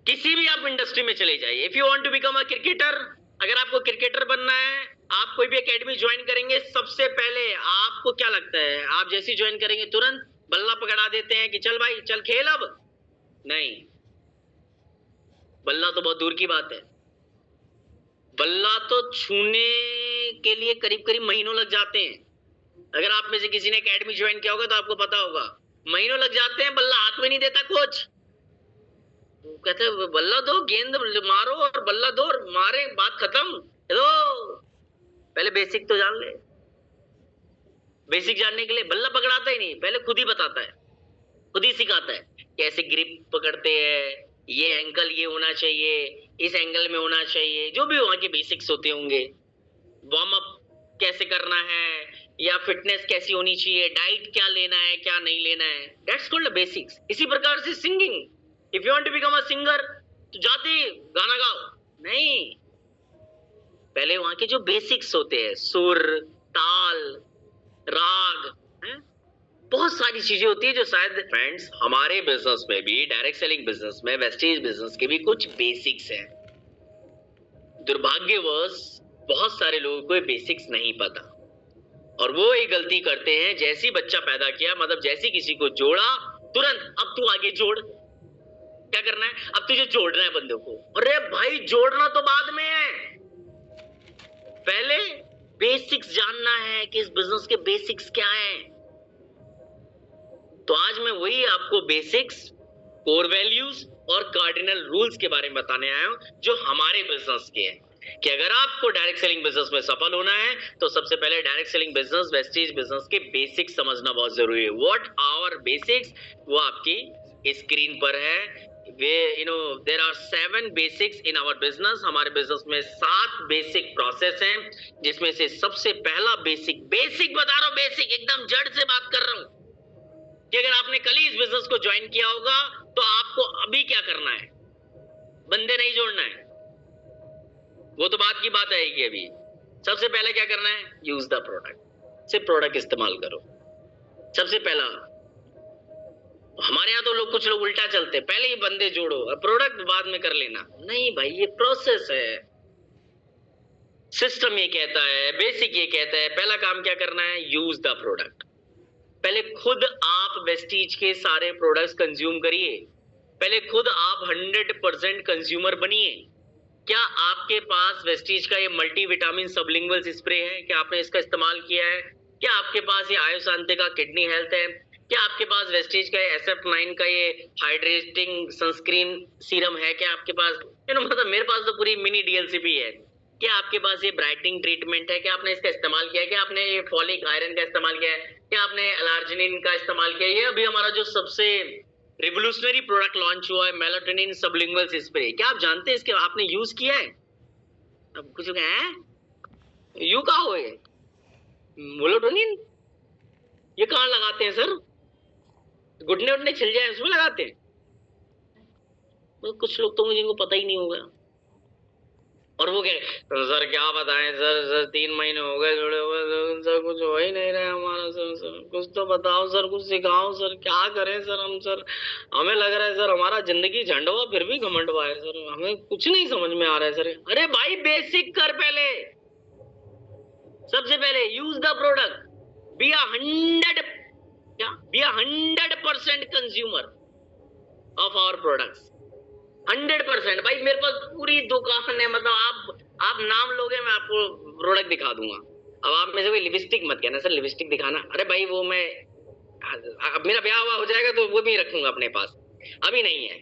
किसी भी आप इंडस्ट्री में चले जाइए, if you want to become a cricketer, अगर आपको क्रिकेटर बनना है, आप कोई भी एकेडमी ज्वाइन करेंगे, सबसे पहले आपको क्या लगता है, आप जैसे ज्वाइन करेंगे तुरंत बल्ला पकड़ा देते हैं कि चल भाई चल खेल। अब नहीं, बल्ला तो बहुत दूर की बात है, बल्ला तो छूने के लिए करीब करीब महीनों लग जाते हैं। अगर आप में से किसी ने एकेडमी ज्वाइन किया होगा तो आपको पता होगा, महीनों लग जाते हैं, बल्ला हाथ में नहीं देता कोच। कहते हैं बल्ला दो, गेंद मारो और बल्ला दो और मारे, बात खत्म। दो पहले बेसिक तो जान ले। बेसिक जानने के लिए बल्ला पकड़ाता ही नहीं, पहले खुद ही बताता है, खुद ही सिखाता है कैसे ग्रिप पकड़ते हैं, ये एंगल ये होना चाहिए, इस एंगल में होना चाहिए, जो भी वहां के बेसिक्स होते होंगे। वार्म अप कैसे करना है, या फिटनेस कैसी होनी चाहिए, डाइट क्या लेना है क्या नहीं लेना है, दैट्स कॉल्ड बेसिक्स। इसी प्रकार से singing, if you want to become a singer तो जाते गाना गाओ नहीं, पहले वहां के जो बेसिक्स होते हैं, सुर, ताल, राग, बहुत सारी चीजें होती है जो शायद फ्रेंड्स हमारे बिजनेस में भी, डायरेक्ट सेलिंग बिजनेस में, वेस्टेज बिजनेस के भी कुछ बेसिक्स हैं। दुर्भाग्यवश बहुत सारे लोगों को ये बेसिक्स नहीं पता, और वो एक गलती करते हैं, जैसी बच्चा पैदा किया, मतलब जैसी किसी को जोड़ा, तुरंत अब तू आगे जोड़। क्या करना है, अब तुझे जोड़ना है बंदों को। अरे भाई जोड़ना तो बाद में है, पहले बेसिक्स जानना है कि इस बिजनेस के बेसिक्स क्या हैं। तो आज मैं वही आपको बेसिक्स, कोर वैल्यूज और कार्डिनल रूल्स के बारे में बताने आया हूं जो हमारे बिजनेस के हैं, कि अगर आपको डायरेक्ट सेलिंग बिजनेस में सफल होना है तो सबसे पहले direct selling business, wastage business के बेसिक्स समझना बहुत जरूरी है। व्हाट आवर बेसिक्स, वो आपकी स्क्रीन पर है। there are 7 basics in our business। हमारे बिजनेस में 7 बेसिक प्रोसेस हैं, जिसमें से सबसे पहला बेसिक बता रहा हूं, बेसिक एकदम जड़ से बात कर रहा हूं, कि अगर आपने कल ही इस बिजनेस को ज्वाइन किया होगा तो आपको अभी क्या करना है, बंदे नहीं जोड़ना है, वो तो बात की बात आएगी। अभी सबसे पहले क्या करना है, यूज द प्रोडक्ट, सिर्फ प्रोडक्ट इस्तेमाल करो। सबसे पहला, हमारे यहाँ तो कुछ लोग उल्टा चलते हैं, पहले ही बंदे जोड़ो और प्रोडक्ट बाद में कर लेना। नहीं भाई, ये प्रोसेस है, सिस्टम ये कहता है, बेसिक ये कहता है, पहला काम क्या करना है, यूज द प्रोडक्ट। पहले खुद आप वेस्टीज के सारे प्रोडक्ट्स कंज्यूम करिए, पहले खुद आप 100% कंज्यूमर बनिए। क्या आपके पास वेस्टीज का ये मल्टीविटामिन सबलिंगुअल स्प्रे है, क्या आपने इसका इस्तेमाल किया है? क्या आपके पास ये आयुशांति का किडनी हेल्थ है? क्या आपके पास वेस्टीज का SF9 का ये हाइड्रेटिंग सनस्क्रीन सीरम है? क्या आपके पास मतलब मेरे पास तो पूरी मिनी DLCP है। क्या आपके पास ये ब्राइटनिंग ट्रीटमेंट है? क्या आपने इसका इस्तेमाल किया है? क्या आपने ये फॉलिक आयरन का इस्तेमाल किया है? क्या आपने एलार्जिनिन का इस्तेमाल किया है? ये अभी हमारा जो सबसे रिवोल्यूशनरी प्रोडक्ट लॉन्च हुआ है, मेलाटोनिन सबलिंगुअल स्प्रे, क्या आप जानते हैं इसके आपने यूज किया है? अब कुछ है यू कहा हुए मेलाटोनिन ये कहाँ लगाते हैं सर? घुटने उठने छिल जाए उसमें लगाते हैं? तो कुछ लोग तो मुझे इनको पता ही नहीं होगा। और वो कह सर क्या बताएं सर 3 महीने हो गए जुड़े हुए सर, कुछ हो ही नहीं रहा हमारा सर, कुछ तो बताओ सर, कुछ सिखाओ सर, क्या करें सर हम सर, हमें लग रहा है सर हमारा जिंदगी झंड हुआ फिर भी घमंड हुआ है सर, हमें कुछ नहीं समझ में आ रहा है सर। अरे भाई बेसिक कर पहले, सबसे पहले use the product, be 100% consumer of our products, 100%। भाई मेरे पास पूरी दुकान है, मतलब आप नाम लोगे मैं आपको प्रोडक्ट दिखा दूंगा। अब आप में से कोई लिपस्टिक मत कहना सर, लिपस्टिक दिखाना, अरे भाई वो मैं अब मेरा ब्याह हुआ हो जाएगा तो वो भी रखूंगा अपने पास, अभी नहीं है।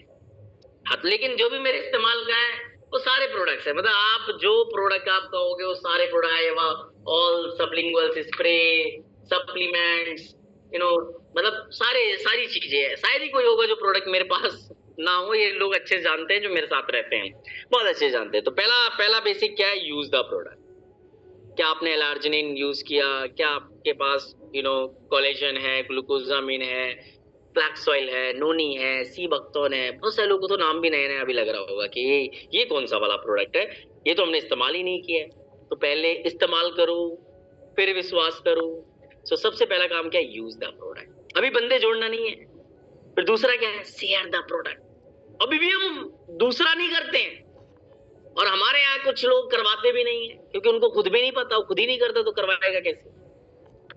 हाँ, लेकिन जो भी मेरे इस्तेमाल का है वो सारे प्रोडक्ट्स है, मतलब आप जो प्रोडक्ट आप कहोगे वो सारे प्रोडक्ट है, ऑल सबलिंगुअल स्प्रे, सप्लीमेंट्स, मतलब सारी चीजें है। शायद ही कोई होगा जो प्रोडक्ट मेरे पास ना हो, ये लोग अच्छे जानते हैं जो मेरे साथ रहते हैं, बहुत अच्छे जानते हैं। तो पहला बेसिक क्या है, यूज द प्रोडक्ट। क्या आपने एलार्जिनिन यूज किया? क्या आपके पास कोलेजन है, ग्लूकोजामिन है, फ्लैक्स ऑयल है, नोनी है, सी बक्तौन है, बहुत सारे लोगों को तो नाम भी नया नया अभी लग रहा होगा कि ये कौन सा वाला प्रोडक्ट है, ये तो हमने इस्तेमाल ही नहीं किया है। तो पहले इस्तेमाल करो फिर विश्वास करो। सो सबसे पहला काम क्या है, यूज द प्रोडक्ट। अभी बंदे जोड़ना नहीं है। फिर दूसरा क्या है, शेयर द प्रोडक्ट। अभी भी हम दूसरा नहीं करते हैं, और हमारे यहाँ कुछ लोग करवाते भी नहीं है क्योंकि उनको खुद भी नहीं पता, वो खुद ही नहीं करता तो करवाएगा कैसे।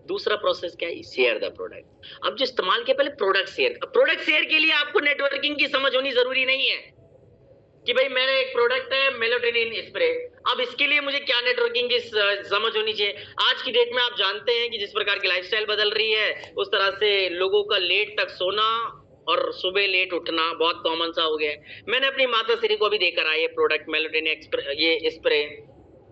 दूसरा प्रोसेस क्या है, शेयर द प्रोडक्ट। अब जो इस्तेमाल के पहले प्रोडक्ट शेयर के लिए आपको नेटवर्किंग की समझ होनी जरूरी नहीं है कि भाई मेरा एक प्रोडक्ट है मेलाटोनिन स्प्रे, अब इसके लिए मुझे क्या नेटवर्किंग की समझ होनी चाहिए। आज की डेट में आप जानते हैं कि जिस प्रकार की लाइफस्टाइल बदल रही है, उस तरह से लोगों का लेट तक सोना और सुबह लेट उठना बहुत कॉमन सा हो गया है। मैंने अपनी माता श्री को भी देकर आया ये प्रोडक्ट मेलाटोनिन ये स्प्रे।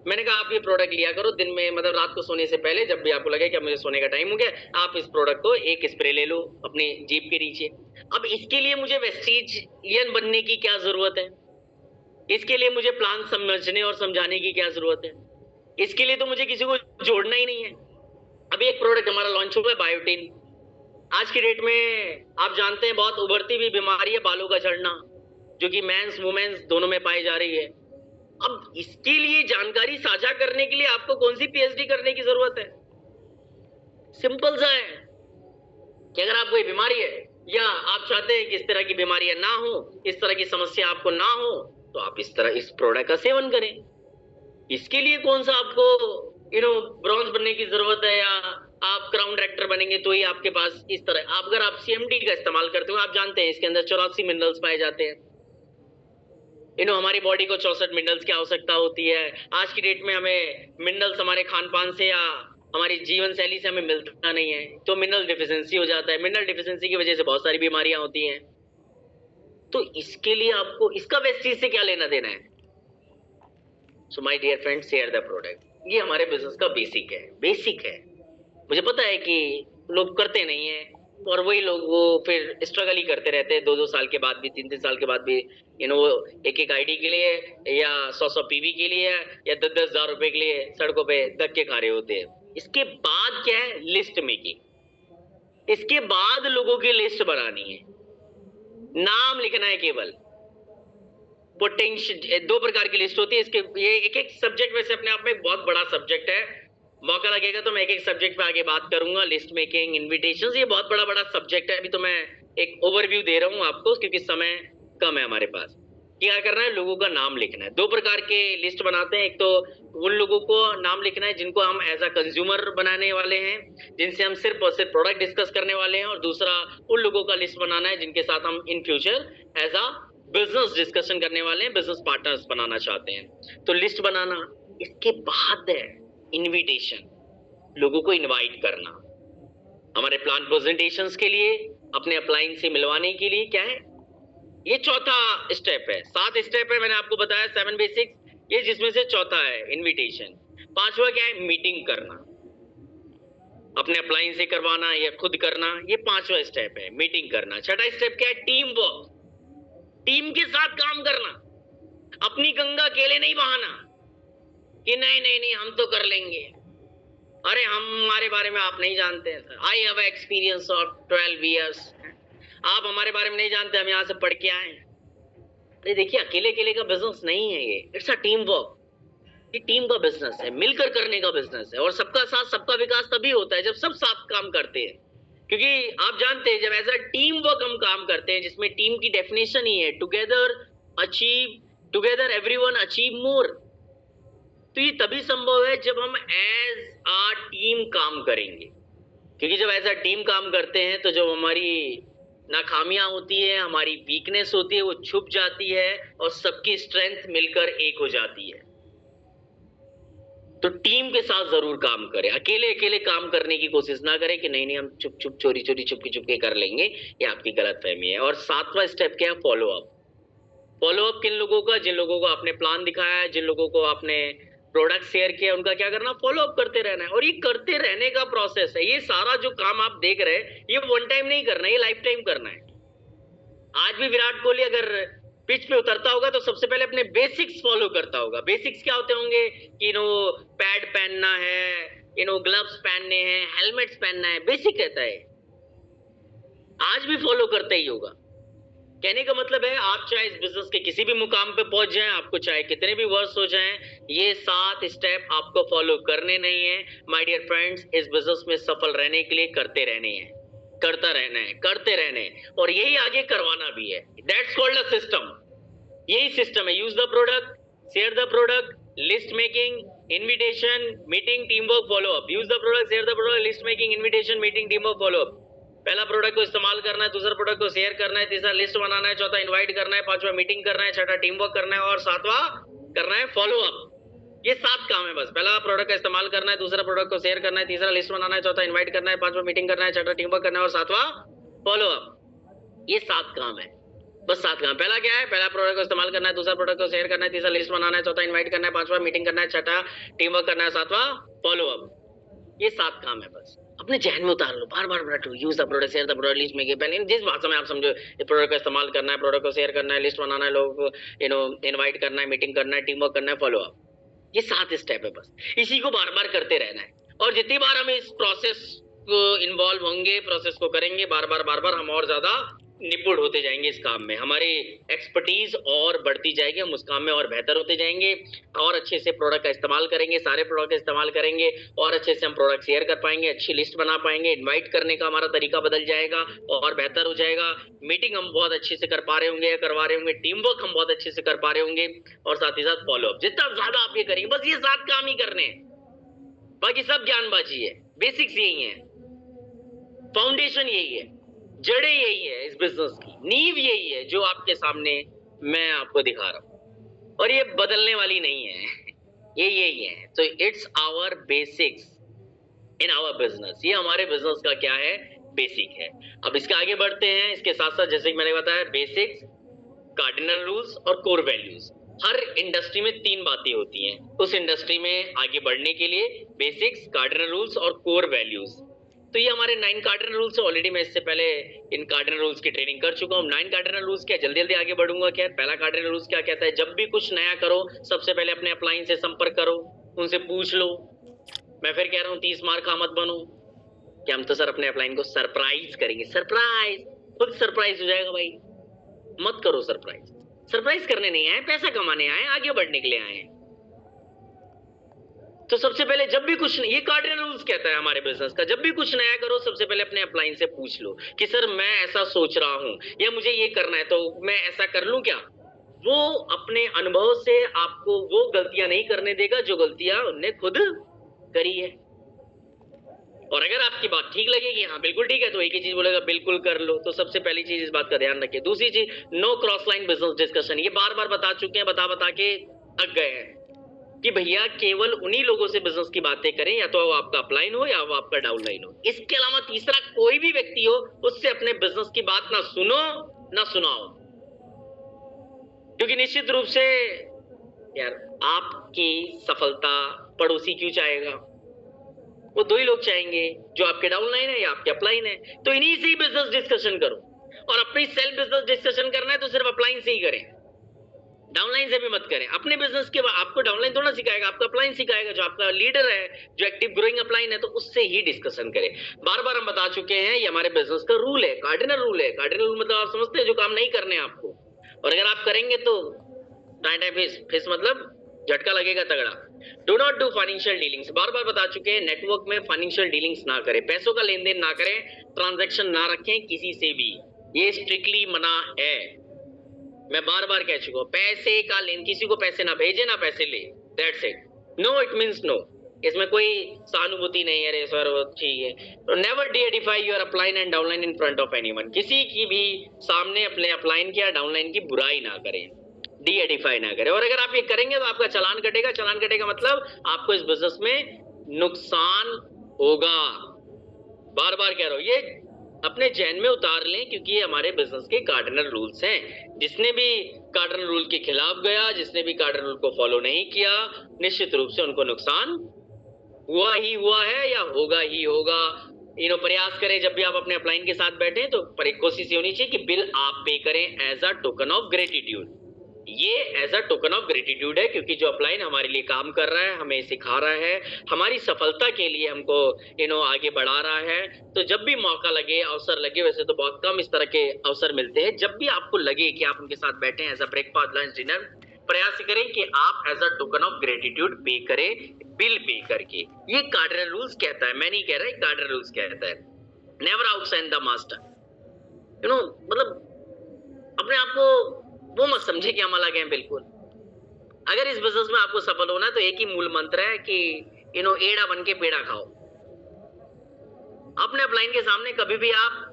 मैंने कहा आप ये प्रोडक्ट लिया करो दिन में, मतलब रात को सोने से पहले, जब भी आपको लगे कि अब मुझे सोने का टाइम हो गया, आप इस प्रोडक्ट को एक स्प्रे ले लो अपनी जीभ के नीचे। अब इसके लिए मुझे वेस्टीजियन बनने की क्या जरूरत है? इसके लिए मुझे प्लान समझने और समझाने की क्या जरूरत है? इसके लिए तो मुझे किसी को जोड़ना ही नहीं है। अभी एक प्रोडक्ट हमारा लॉन्च हुआ है बायोटिन। आज की डेट में आप जानते हैं बहुत उभरती हुई बीमारी है बालों का झड़ना, जो कि मेंस वुमेन्स दोनों में पाई जा रही है। अब इसके लिए जानकारी साझा करने के लिए आपको कौन सी PhD करने की जरूरत है? सिंपल सा है कि अगर आपको ये बीमारी है या आप चाहते हैं कि इस तरह की बीमारियां ना हो, इस तरह की समस्या आपको ना हो, तो आप इस प्रोडक्ट का सेवन करें। इसके लिए कौन सा आपको ब्रॉन्ज बनने की जरूरत है या आप क्राउन डायरेक्टर बनेंगे तो ही आपके पास इस तरह। आप अगर आप CMD का इस्तेमाल करते हो, आप जानते हैं इसके अंदर 84 मिनरल्स पाए जाते हैं। हमारी बॉडी को 64 मिनरल्स की आवश्यकता होती है। आज की डेट में हमें मिनरल्स हमारे खान पान से या हमारी जीवन शैली से हमें मिलता नहीं है, तो मिनरल डिफिशिएंसी हो जाता है। मिनरल डिफिशिएंसी की वजह से बहुत सारी बीमारियां होती हैं। तो इसके लिए आपको इसका वेस्टीज से क्या लेना देना है? So my dear friend, share the product. ये हमारे बिजनेस का बेसिक है। मुझे पता है कि लोग करते नहीं है, और वही लोग वो फिर स्ट्रगल ही करते रहते हैं 2-2 साल के बाद भी, 3-3 साल के बाद भी, वो एक आईडी के लिए या 100 PV के लिए या 10-10 हजार रुपए के लिए सड़कों पे धक्के खा रहे होते हैं। इसके बाद क्या है, लिस्ट मेकिंग। इसके बाद लोगों की लिस्ट बनानी है, नाम लिखना है केवल। पोटेंशियल 2 प्रकार की लिस्ट होती है इसके। ये एक सब्जेक्ट वैसे अपने आप में एक बहुत बड़ा सब्जेक्ट है, मौका लगेगा तो मैं एक सब्जेक्ट पे आगे बात करूंगा। लिस्ट मेकिंग, इन्विटेशंस, ये बहुत बड़ा सब्जेक्ट है। अभी तो मैं एक ओवरव्यू दे रहा हूं आपको क्योंकि समय कम है हमारे पास। क्या करना है, लोगों का नाम लिखना है। 2 प्रकार के लिस्ट बनाते हैं, एक तो उन लोगों को नाम लिखना है जिनको हम एज अ कंज्यूमर बनाने वाले हैं, जिनसे हम सिर्फ और सिर्फ प्रोडक्ट डिस्कस करने वाले हैं, और दूसरा उन लोगों का लिस्ट बनाना है जिनके साथ हम in future as a business discussion करने वाले हैं, बिजनेस पार्टनर्स बनाना चाहते हैं। तो लिस्ट बनाना, इसके बाद है इनविटेशन, लोगों को इनवाइट करना। हमारे प्लान प्रेजेंटेशंस के लिए, अपने अप्लाइंस से मिलवाने के लिए क्या है, ये चौथा स्टेप है। 7 स्टेप है, मैंने आपको बताया 7 बेसिक्स, ये जिसमें से चौथा है इनविटेशन। पांचवा क्या है, मीटिंग करना, अपने अप्लाइंस से करवाना या खुद करना, ये पांचवा स्टेप है, मीटिंग करना। छठा स्टेप क्या है, टीम वर्क, टीम के साथ काम करना, अपनी गंगा अकेले नहीं बहाना कि नहीं नहीं नहीं हम तो कर लेंगे, अरे हमारे बारे में आप नहीं जानते हैं sir, I have experience of 12 years, आप हमारे बारे में नहीं जानते, हम यहाँ से पढ़ के आए। अरे देखिए, अकेले अकेले का बिजनेस नहीं है ये, इट्स अ टीम वर्क, ये टीम का बिजनेस है, मिलकर करने का बिजनेस है। और सबका साथ सबका विकास तभी होता है जब सब साथ काम करते हैं, क्योंकि आप जानते हैं जब एज अ टीम वर्क हम काम करते हैं, जिसमें टीम की डेफिनेशन ही है टुगेदर एवरीवन अचीव मोर, तो ये तभी संभव है जब हम एज अ टीम काम करेंगे। क्योंकि जब एज अ टीम काम करते हैं तो जो हमारी नाकामियां होती है, हमारी वीकनेस होती है, वो छुप जाती है और सबकी स्ट्रेंथ मिलकर एक हो जाती है। तो टीम के साथ जरूर काम करें, अकेले अकेले काम करने की कोशिश ना करें कि नहीं नहीं हम चुप चुप चोरी चोरी चुपके कर लेंगे, ये आपकी गलतफहमी है। और 7वां स्टेप क्या है, फॉलो अप। फॉलो अप किन लोगों का, जिन लोगों को आपने प्लान दिखाया है, जिन लोगों को आपने प्रोडक्ट शेयर किया, उनका क्या करना, फॉलो अप करते रहना है। और ये करते रहने का प्रोसेस है, ये सारा जो काम आप देख रहे हैं ये वन टाइम नहीं करना है, ये लाइफ टाइम करना है। आज भी विराट कोहली अगर पिच पे उतरता होगा तो सबसे पहले अपने बेसिक्स फॉलो करता होगा। बेसिक्स क्या होते होंगे कि पैड पहनना है, ग्लव्स पहनने हैं, हेलमेट्स पहनना है, बेसिक रहता है, आज भी फॉलो करते ही होगा। कहने का मतलब है आप चाहे इस बिजनेस के किसी भी मुकाम पे पहुंच जाएं, आपको चाहे कितने भी वर्ष हो जाएं, ये 7 स्टेप आपको फॉलो करने नहीं है माय डियर फ्रेंड्स। इस बिजनेस में सफल रहने के लिए करते रहने हैं, करता रहना है, करते रहने हैं, और यही आगे करवाना भी है। दैट्स कॉल्ड अ सिस्टम, यही सिस्टम है। Use the product, share the product, list making, invitation, meeting, team work, follow up. Use the product, share the product, list making, invitation, meeting, team work, follow up. पहला product को इस्तेमाल करना है, दूसरा product को share करना है, तीसरा लिस्ट बनाना है, चौथा इनवाइट करना है, पांचवा मीटिंग करना है, छठा टीम वर्क करना है और सातवां करना है फॉलो अप। ये 7 काम है बस। पहला प्रोडक्ट का इस्तेमाल करना है, दूसरा प्रोडक्ट को शेयर करना है, तीसरा लिस्ट बनाना है, चौथा इनवाइट करना है, पांचवा मीटिंग करना है, छठा टीम वर्क करना है और सातवां फॉलो अप। ये 7 काम है बस, 7 काम। पहला क्या है, पहला प्रोडक्ट को इस्तेमाल करना है, दूसरा प्रोडक्ट को शेयर करना है, तीसरा लिस्ट बनाना है, चौथा इनवाइट करना है, पांचवा मीटिंग करना है, छठा टीम वर्क करना है, सातवां फॉलो अप। ये 7 काम है बस, अपने जहन में उतार लो, बार बार रटो। Use the product, share the product, list making. पहले जिस भाषा में आप समझो, ये प्रोडक्ट का इस्तेमाल करना है, प्रोडक्ट को शेयर करना है, लिस्ट बनाना है, लोगों को इनवाइट करना है, मीटिंग करना है, टीम वर्क करना है, फॉलो अप। ये 7 स्टेप है बस, इसी को बार बार करते रहना है। और जितनी बार हम इस प्रोसेस को इन्वॉल्व होंगे, प्रोसेस को करेंगे बार बार हम और ज्यादा निपुण होते जाएंगे इस काम में, हमारी एक्सपर्टीज और बढ़ती जाएगी, हम उस काम में और बेहतर होते जाएंगे, और अच्छे से प्रोडक्ट का इस्तेमाल करेंगे, सारे प्रोडक्ट का इस्तेमाल करेंगे, और अच्छे से हम प्रोडक्ट शेयर कर पाएंगे, अच्छी लिस्ट बना पाएंगे, इनवाइट करने का हमारा तरीका बदल जाएगा और बेहतर हो जाएगा, मीटिंग हम बहुत अच्छे से कर पा रहे होंगे या करवा रहे होंगे, टीम वर्क हम बहुत अच्छे से कर पा रहे होंगे, और साथ ही साथ फॉलो अप। जितना ज्यादा आप ये करेंगे, बस ये 7 काम ही करने हैं, बाकी सब ज्ञानबाजी है। बेसिक्स यही है, फाउंडेशन यही है, जड़ें यही है, इस बिजनेस की नींव यही है जो आपके सामने मैं आपको दिखा रहा हूं, और ये बदलने वाली नहीं है, ये यही है। तो it's our basics in our business, ये हमारे बिजनेस का क्या है, बेसिक है। अब इसके आगे बढ़ते हैं। इसके साथ साथ जैसे कि मैंने बताया, बेसिक्स, कार्डिनल रूल्स और कोर वैल्यूज। हर इंडस्ट्री में 3 बातें होती हैं उस इंडस्ट्री में आगे बढ़ने के लिए, बेसिक्स, कार्डिनल रूल्स और कोर वैल्यूज। तो ये हमारे 9 कार्डिनल रूल्स है। ऑलरेडी मैं इससे पहले इन कार्डिनल रूल्स की ट्रेनिंग कर चुका हूँ। 9 कार्डिनल रूल्स क्या, जल्दी जल्दी आगे बढ़ूंगा क्या। पहला कार्डिनल रूल्स क्या कहता है, जब भी कुछ नया करो सबसे पहले अपने अपलाइन से संपर्क करो, उनसे पूछ लो। मैं फिर कह रहा हूँ 30 मार खा मत बनो कि हम तो सर अपने अपलाइन को सरप्राइज करेंगे। सरप्राइज, खुद सरप्राइज हो जाएगा भाई, मत करो सरप्राइज। सरप्राइज करने नहीं आए, पैसा कमाने आए, आगे बढ़ने के लिए आए। तो सबसे पहले जब भी कुछ, ये कार्डिनल रूल्स कहता है हमारे बिजनेस का, जब भी कुछ नया करो सबसे पहले अपने अपलाइन से पूछ लो कि सर मैं ऐसा सोच रहा हूं या मुझे ये करना है, तो मैं ऐसा कर लूं क्या। वो अपने अनुभव से आपको वो गलतियां नहीं करने देगा जो गलतियां उनने खुद करी है। और अगर आपकी बात ठीक लगेगी, हाँ बिल्कुल ठीक है, तो एक ही चीज बोलेगा बिल्कुल कर लो। तो सबसे पहली चीज इस बात का ध्यान रखिए। दूसरी चीज, no cross line business discussion. ये बार बार बता चुके हैं, बता के थक गए हैं। कि भैया केवल उन्हीं लोगों से बिजनेस की बातें करें, या तो वो आपका अपलाइन हो या वो आपका डाउनलाइन हो। इसके अलावा तीसरा कोई भी व्यक्ति हो उससे अपने बिजनेस की बात ना सुनो ना सुनाओ, क्योंकि निश्चित रूप से यार आपकी सफलता पड़ोसी क्यों चाहेगा? वो दो ही लोग चाहेंगे, जो आपके डाउनलाइन है या आपके अपलाइन है। तो इन्हीं से ही बिजनेस डिस्कशन करो, और अपनी सेल्फ बिजनेस डिस्कशन करना है तो सिर्फ अपलाइन से ही करें, डाउनलाइन से भी मत करें। अपने बिजनेस के आपको डाउनलाइन थोड़ा सिखाएगा, आपका अपलाइन सिखाएगा, जो आपका लीडर है, जो एक्टिव ग्रोइंग अपलाइन है, तो उससे ही डिस्कशन करें। बार बार हम बता चुके हैं, ये हमारे बिजनेस का रूल है, कार्डिनल रूल है। कार्डिनल रूल मतलब आप समझते हैं, जो काम नहीं करने आपको, और अगर आप करेंगे तो टाइम फेस मतलब झटका लगेगा तगड़ा। Do not do financial dealings, बार बार बता चुके हैं, नेटवर्क में फाइनेंशियल डीलिंग्स ना करें, पैसों का लेन देन ना करें, ट्रांजैक्शन ना रखें किसी से भी, ये स्ट्रिक्टली मना है। मैं बार बार कह चुका हूं, पैसे का लेन, किसी को पैसे ना भेजे ना पैसे ले, that's it. No it means no, इसमें कोई सहानुभूति नहीं है। रे सर ठीक है, तो never D-Edify your upline and downline in front of anyone, किसी की भी सामने अपने अपलाइन की या डाउनलाइन की बुराई ना करें, डी-एडिफाई ना करें। और अगर आप ये करेंगे तो आपका चालान कटेगा। चालान कटेगा मतलब आपको इस बिजनेस में नुकसान होगा। बार बार कह रहा हूं, ये अपने जहन में उतार लें, क्योंकि ये हमारे बिजनेस के कार्डिनल रूल्स हैं। जिसने भी कार्डिनल रूल के खिलाफ गया, जिसने भी कार्डिनल रूल को फॉलो नहीं किया, निश्चित रूप से उनको नुकसान हुआ ही हुआ है या होगा ही होगा। प्रयास करें जब भी आप अपने अपलाइन के साथ बैठे तो कोशिश ये होनी चाहिए कि बिल आप पे करें as a token of gratitude. ये as a token of gratitude है, क्योंकि जो अपलाइन हमारे लिए काम कर रहा है, हमें सिखा रहा है, हमारी सफलता के लिए हमको आगे बढ़ा रहा है। तो जब भी मौका लगे, अवसर लगे, वैसे तो बहुत कम इस तरह के अवसर मिलते हैं, जब भी आपको लगे कि आप उनके साथ बैठे as a breakfast, lunch, dinner, प्रयास करें कि आप as a token of gratitude pay करें, बिल पे करके। ये कार्डिनल रूल्स कहता है, मैं नहीं कह रहा, कार्डिनल रूल्स कहता है। नेवर आउटशाइन द मास्टर, मतलब अपने आप को वो मत समझे कि हम अलग हैं। बिल्कुल, अगर इस बिजनेस में आपको सफल होना है तो एक ही मूल मंत्र है कि एड़ा बन के पेड़ा खाओ। अपने अपलाइन के सामने कभी भी आप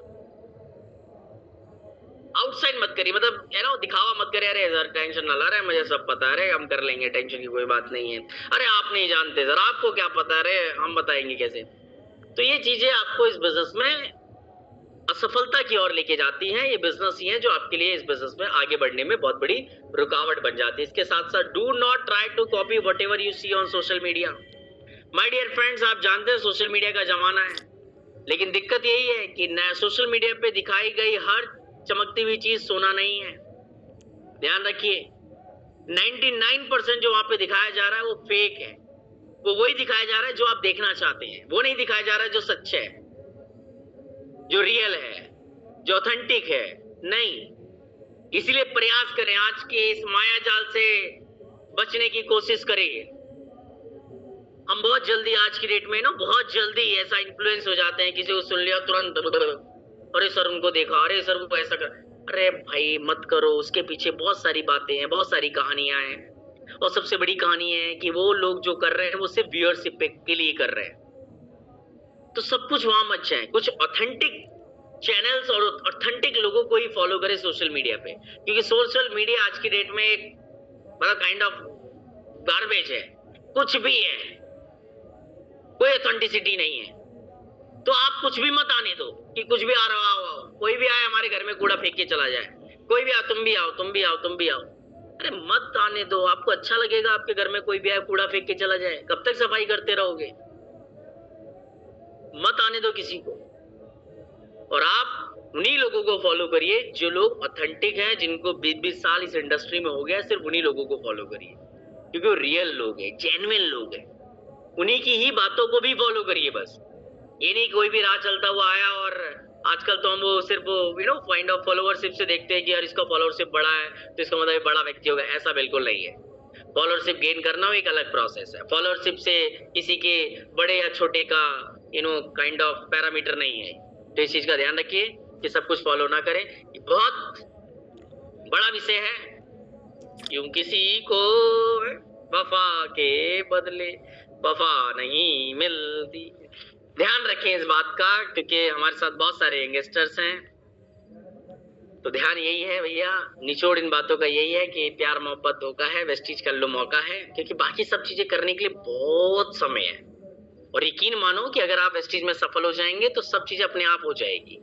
आउटसाइड मत करिए, मतलब दिखावा मत करिए, अरे सर टेंशन ना ला रहे, मुझे सब पता है, अरे हम कर लेंगे, टेंशन की कोई बात नहीं है, अरे आप नहीं जानते सर, आपको क्या पता, अरे हम बताएंगे कैसे। तो ये चीजें आपको इस बिजनेस में असफलता की ओर लेके जाती हैं। ये बिजनेस ही है जो आपके लिए इस बिजनेस में आगे बढ़ने में बहुत बड़ी रुकावट बन जाती है। इसके साथ साथ do not try to copy whatever you see on social media. My dear friends, आप जानते हैं सोशल मीडिया का जमाना है, लेकिन दिक्कत यही है कि सोशल मीडिया पे दिखाई गई हर चमकती हुई चीज सोना नहीं है। ध्यान रखिए, 99% जो वहां पे दिखाया जा रहा है वो फेक है। वो वही दिखाया जा रहा है जो आप देखना चाहते हैं, वो नहीं दिखाया जा रहा है जो सच है, जो रियल है, जो ऑथेंटिक है, नहीं। इसीलिए प्रयास करें, आज के इस माया जाल से बचने की कोशिश करें। हम बहुत जल्दी आज की डेट में बहुत जल्दी ऐसा इन्फ्लुएंस हो जाते हैं, किसी को सुन लिया तुरंत, अरे सर उनको देखा, अरे सर वो ऐसा कर, अरे भाई मत करो, उसके पीछे बहुत सारी बातें हैं, बहुत सारी कहानियां हैं। और सबसे बड़ी कहानी है कि वो लोग जो कर रहे हैं वो सिर्फ व्यूअरशिप के लिए कर रहे हैं। तो सब कुछ वहां मत जाए, कुछ ऑथेंटिक चैनल्स और ऑथेंटिक लोगों को ही फॉलो करें सोशल मीडिया पे, क्योंकि सोशल मीडिया आज की डेट में एक बड़ा काइंड ऑफ गार्बेज है, कुछ भी है, कोई ऑथेंटिसिटी नहीं है। तो आप कुछ भी मत आने दो कि कुछ भी आ रहा हो, कोई भी आए हमारे घर में कूड़ा फेंक के चला जाए, कोई भी आओ, तुम भी आओ, तुम भी आओ, तुम भी आओ, अरे मत आने दो। आपको अच्छा लगेगा आपके घर में कोई भी आए कूड़ा फेंक के चला जाए? कब तक सफाई करते रहोगे? मत आने दो किसी को। और आप उन्हीं लोगों को फॉलो करिए जो लोग ऑथेंटिक हैं, जिनको 20-20 साल इस इंडस्ट्री में हो गया, सिर्फ उन्हीं लोगों को फॉलो करिए, क्योंकि वो रियल लोग हैं, जेन्युइन लोग हैं। उन्हीं की ही बातों को भी फॉलो करिए बस। ये नहीं कोई भी राह चलता हुआ आया, और आजकल तो हम वो सिर्फ फाइंड ऑफ फॉलोअरशिप से देखते हैं कि यार इसका फॉलोअरशिप बड़ा है तो इसका मतलब बड़ा व्यक्ति होगा। ऐसा बिल्कुल नहीं है। फॉलोअरशिप गेन करना एक अलग प्रोसेस है। फॉलोअरशिप से किसी के बड़े या छोटे का काइंड ऑफ पैरामीटर नहीं है। तो इस चीज का ध्यान रखिए कि सब कुछ फॉलो ना करें। ये बहुत बड़ा विषय है। क्यों किसी को वफा के बदले वफा नहीं मिलती। ध्यान रखें इस बात का, क्योंकि हमारे साथ बहुत सारे यंगस्टर्स हैं तो ध्यान यही है भैया, निचोड़ इन बातों का यही है कि प्यार मोहब्बत धोखा है, वेस्टीज कर लो मौका है, क्योंकि बाकी सब चीजें करने के लिए बहुत समय है। और यकीन मानो कि अगर आप वेस्टीज में सफल हो जाएंगे तो सब चीजें अपने आप हो जाएगी।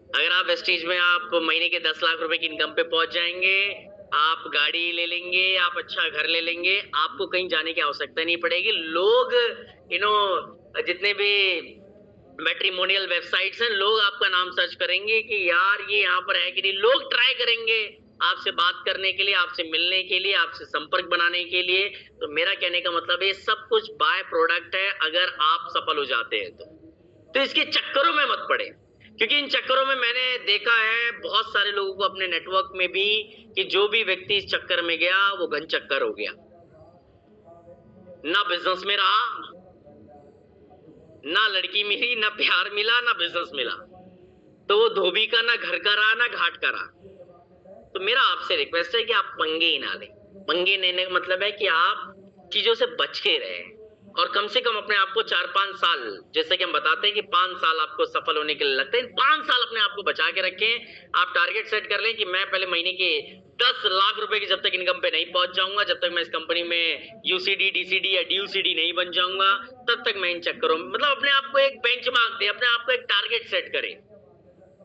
अगर आप वेस्टीज में आप महीने के 10 लाख रुपए की इनकम पे पहुंच जाएंगे, आप गाड़ी ले लेंगे, आप अच्छा घर ले लेंगे, आपको कहीं जाने की आवश्यकता नहीं पड़ेगी। लोग जितने भी मैट्रिमोनियल वेबसाइट्स हैं, लोग आपका नाम सर्च करेंगे कि यार ये यहाँ पर है कि नहीं। लोग ट्राई करेंगे आपसे बात करने के लिए, आपसे मिलने के लिए, आपसे संपर्क बनाने के लिए। तो मेरा कहने का मतलब है सब कुछ बाय प्रोडक्ट है अगर आप सफल हो जाते हैं तो इसके चक्करों में मत पड़े, क्योंकि इन चक्करों में मैंने देखा है बहुत सारे लोगों को अपने नेटवर्क में भी कि जो भी व्यक्ति इस चक्कर में गया वो घन चक्कर हो गया। ना बिजनेस में रहा, ना लड़की मिली, ना प्यार मिला, ना बिजनेस मिला, तो वो धोबी का ना घर का रहा, ना घाट का रहा। तो मेरा आपसे रिक्वेस्ट है कि आप पंगे ही ना लें। पंगे लेने का मतलब है कि आप चीजों से बच के रहें और कम से कम अपने आप को 4-5 साल, जैसे कि हम बताते हैं कि 5 साल आपको सफल होने के लिए लगते हैं, 5 साल अपने आप को बचा के रखें। आप टारगेट सेट कर लें कि मैं पहले महीने के 10 लाख रुपए की जब तक इनकम पे नहीं पहुंच जाऊंगा, जब तक मैं इस कंपनी में यूसीडी, डीसीडी या डीयूसीडी नहीं बन जाऊंगा, तब तक मैं इन चक्करों में, मतलब अपने आप को एक बेंचमार्क दें, अपने आप को एक टारगेट सेट करें।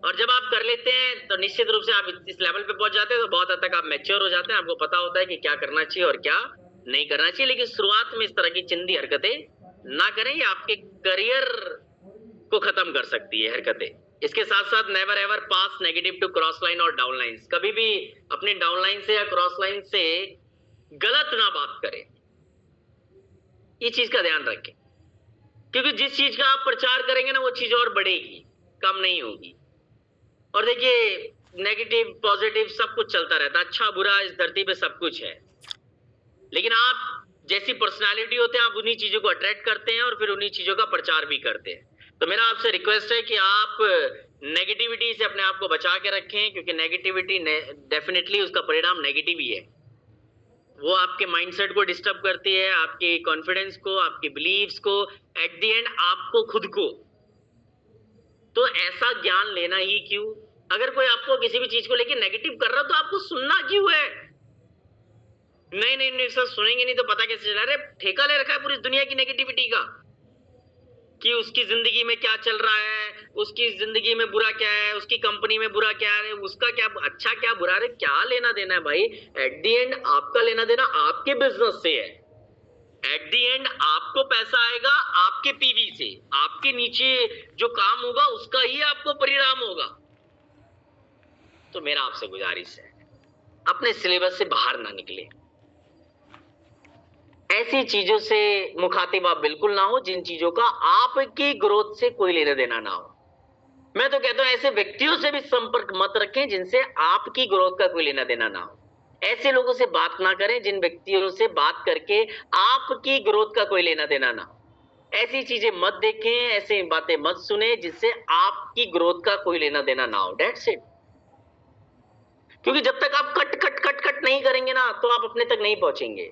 और जब आप कर लेते हैं तो निश्चित रूप से आप इस लेवल पे पहुंच जाते हैं तो बहुत हद तक आप मैच्योर हो जाते हैं, आपको पता होता है कि क्या करना चाहिए और क्या नहीं करना चाहिए। लेकिन शुरुआत में इस तरह की चिंदी हरकतें ना करें, ये आपके करियर को खत्म कर सकती है हरकतें। इसके साथ साथ never ever pass negative to cross line और डाउन लाइंस। कभी भी अपने डाउन लाइन से या क्रॉस लाइन से गलत ना बात करें, ये चीज का ध्यान रखें, क्योंकि जिस चीज का आप प्रचार करेंगे ना वो चीज और बढ़ेगी, कम नहीं होगी। और देखिए नेगेटिव पॉजिटिव सब कुछ चलता रहता है, अच्छा बुरा इस धरती पे सब कुछ है, लेकिन आप जैसी पर्सनालिटी होते हैं आप उन्हीं चीजों को अट्रैक्ट करते हैं और फिर उन्हीं चीजों का प्रचार भी करते हैं। तो मेरा आपसे रिक्वेस्ट है कि आप नेगेटिविटी से अपने आप को बचा के रखें, क्योंकि नेगेटिविटी डेफिनेटली उसका परिणाम नेगेटिव ही है। वो आपके माइंडसेट को डिस्टर्ब करती है, आपके कॉन्फिडेंस को, आपके बिलीव्स को, एट द एंड आपको खुद को। तो ऐसा ज्ञान लेना ही क्यों? अगर कोई आपको किसी भी चीज को लेके नेगेटिव कर रहा हो तो आपको सुनना क्यों है? नहीं सर सुनेंगे नहीं तो पता कैसे चला? अरे ठेका ले रखा है पूरी दुनिया की नेगेटिविटी का कि उसकी जिंदगी में क्या चल रहा है, उसकी जिंदगी में बुरा क्या है, उसकी कंपनी में बुरा क्या है, उसका क्या अच्छा क्या बुरा है। क्या लेना देना है भाई? एट द एंड आपका लेना देना आपके बिजनेस से है। एट द एंड आपको पैसा आएगा आपके पीवी से, आपके नीचे जो काम होगा उसका ही आपको परिणाम होगा। तो मेरा आपसे गुजारिश है अपने सिलेबस से बाहर ना निकले, ऐसी चीजों से मुखातिब आप बिल्कुल ना हो जिन चीजों का आपकी ग्रोथ से कोई लेना देना ना हो। मैं तो कहता हूं ऐसे व्यक्तियों से भी संपर्क मत रखें जिनसे आपकी ग्रोथ का कोई लेना देना ना हो। ऐसे लोगों से बात ना करें जिन व्यक्तियों से बात करके आपकी ग्रोथ का कोई लेना देना ना हो। ऐसी चीजें मत देखें, ऐसी बातें मत सुने जिससे आपकी ग्रोथ का कोई लेना देना ना हो। That's it. क्योंकि जब तक आप कट नहीं करेंगे ना तो आप अपने तक नहीं पहुंचेंगे।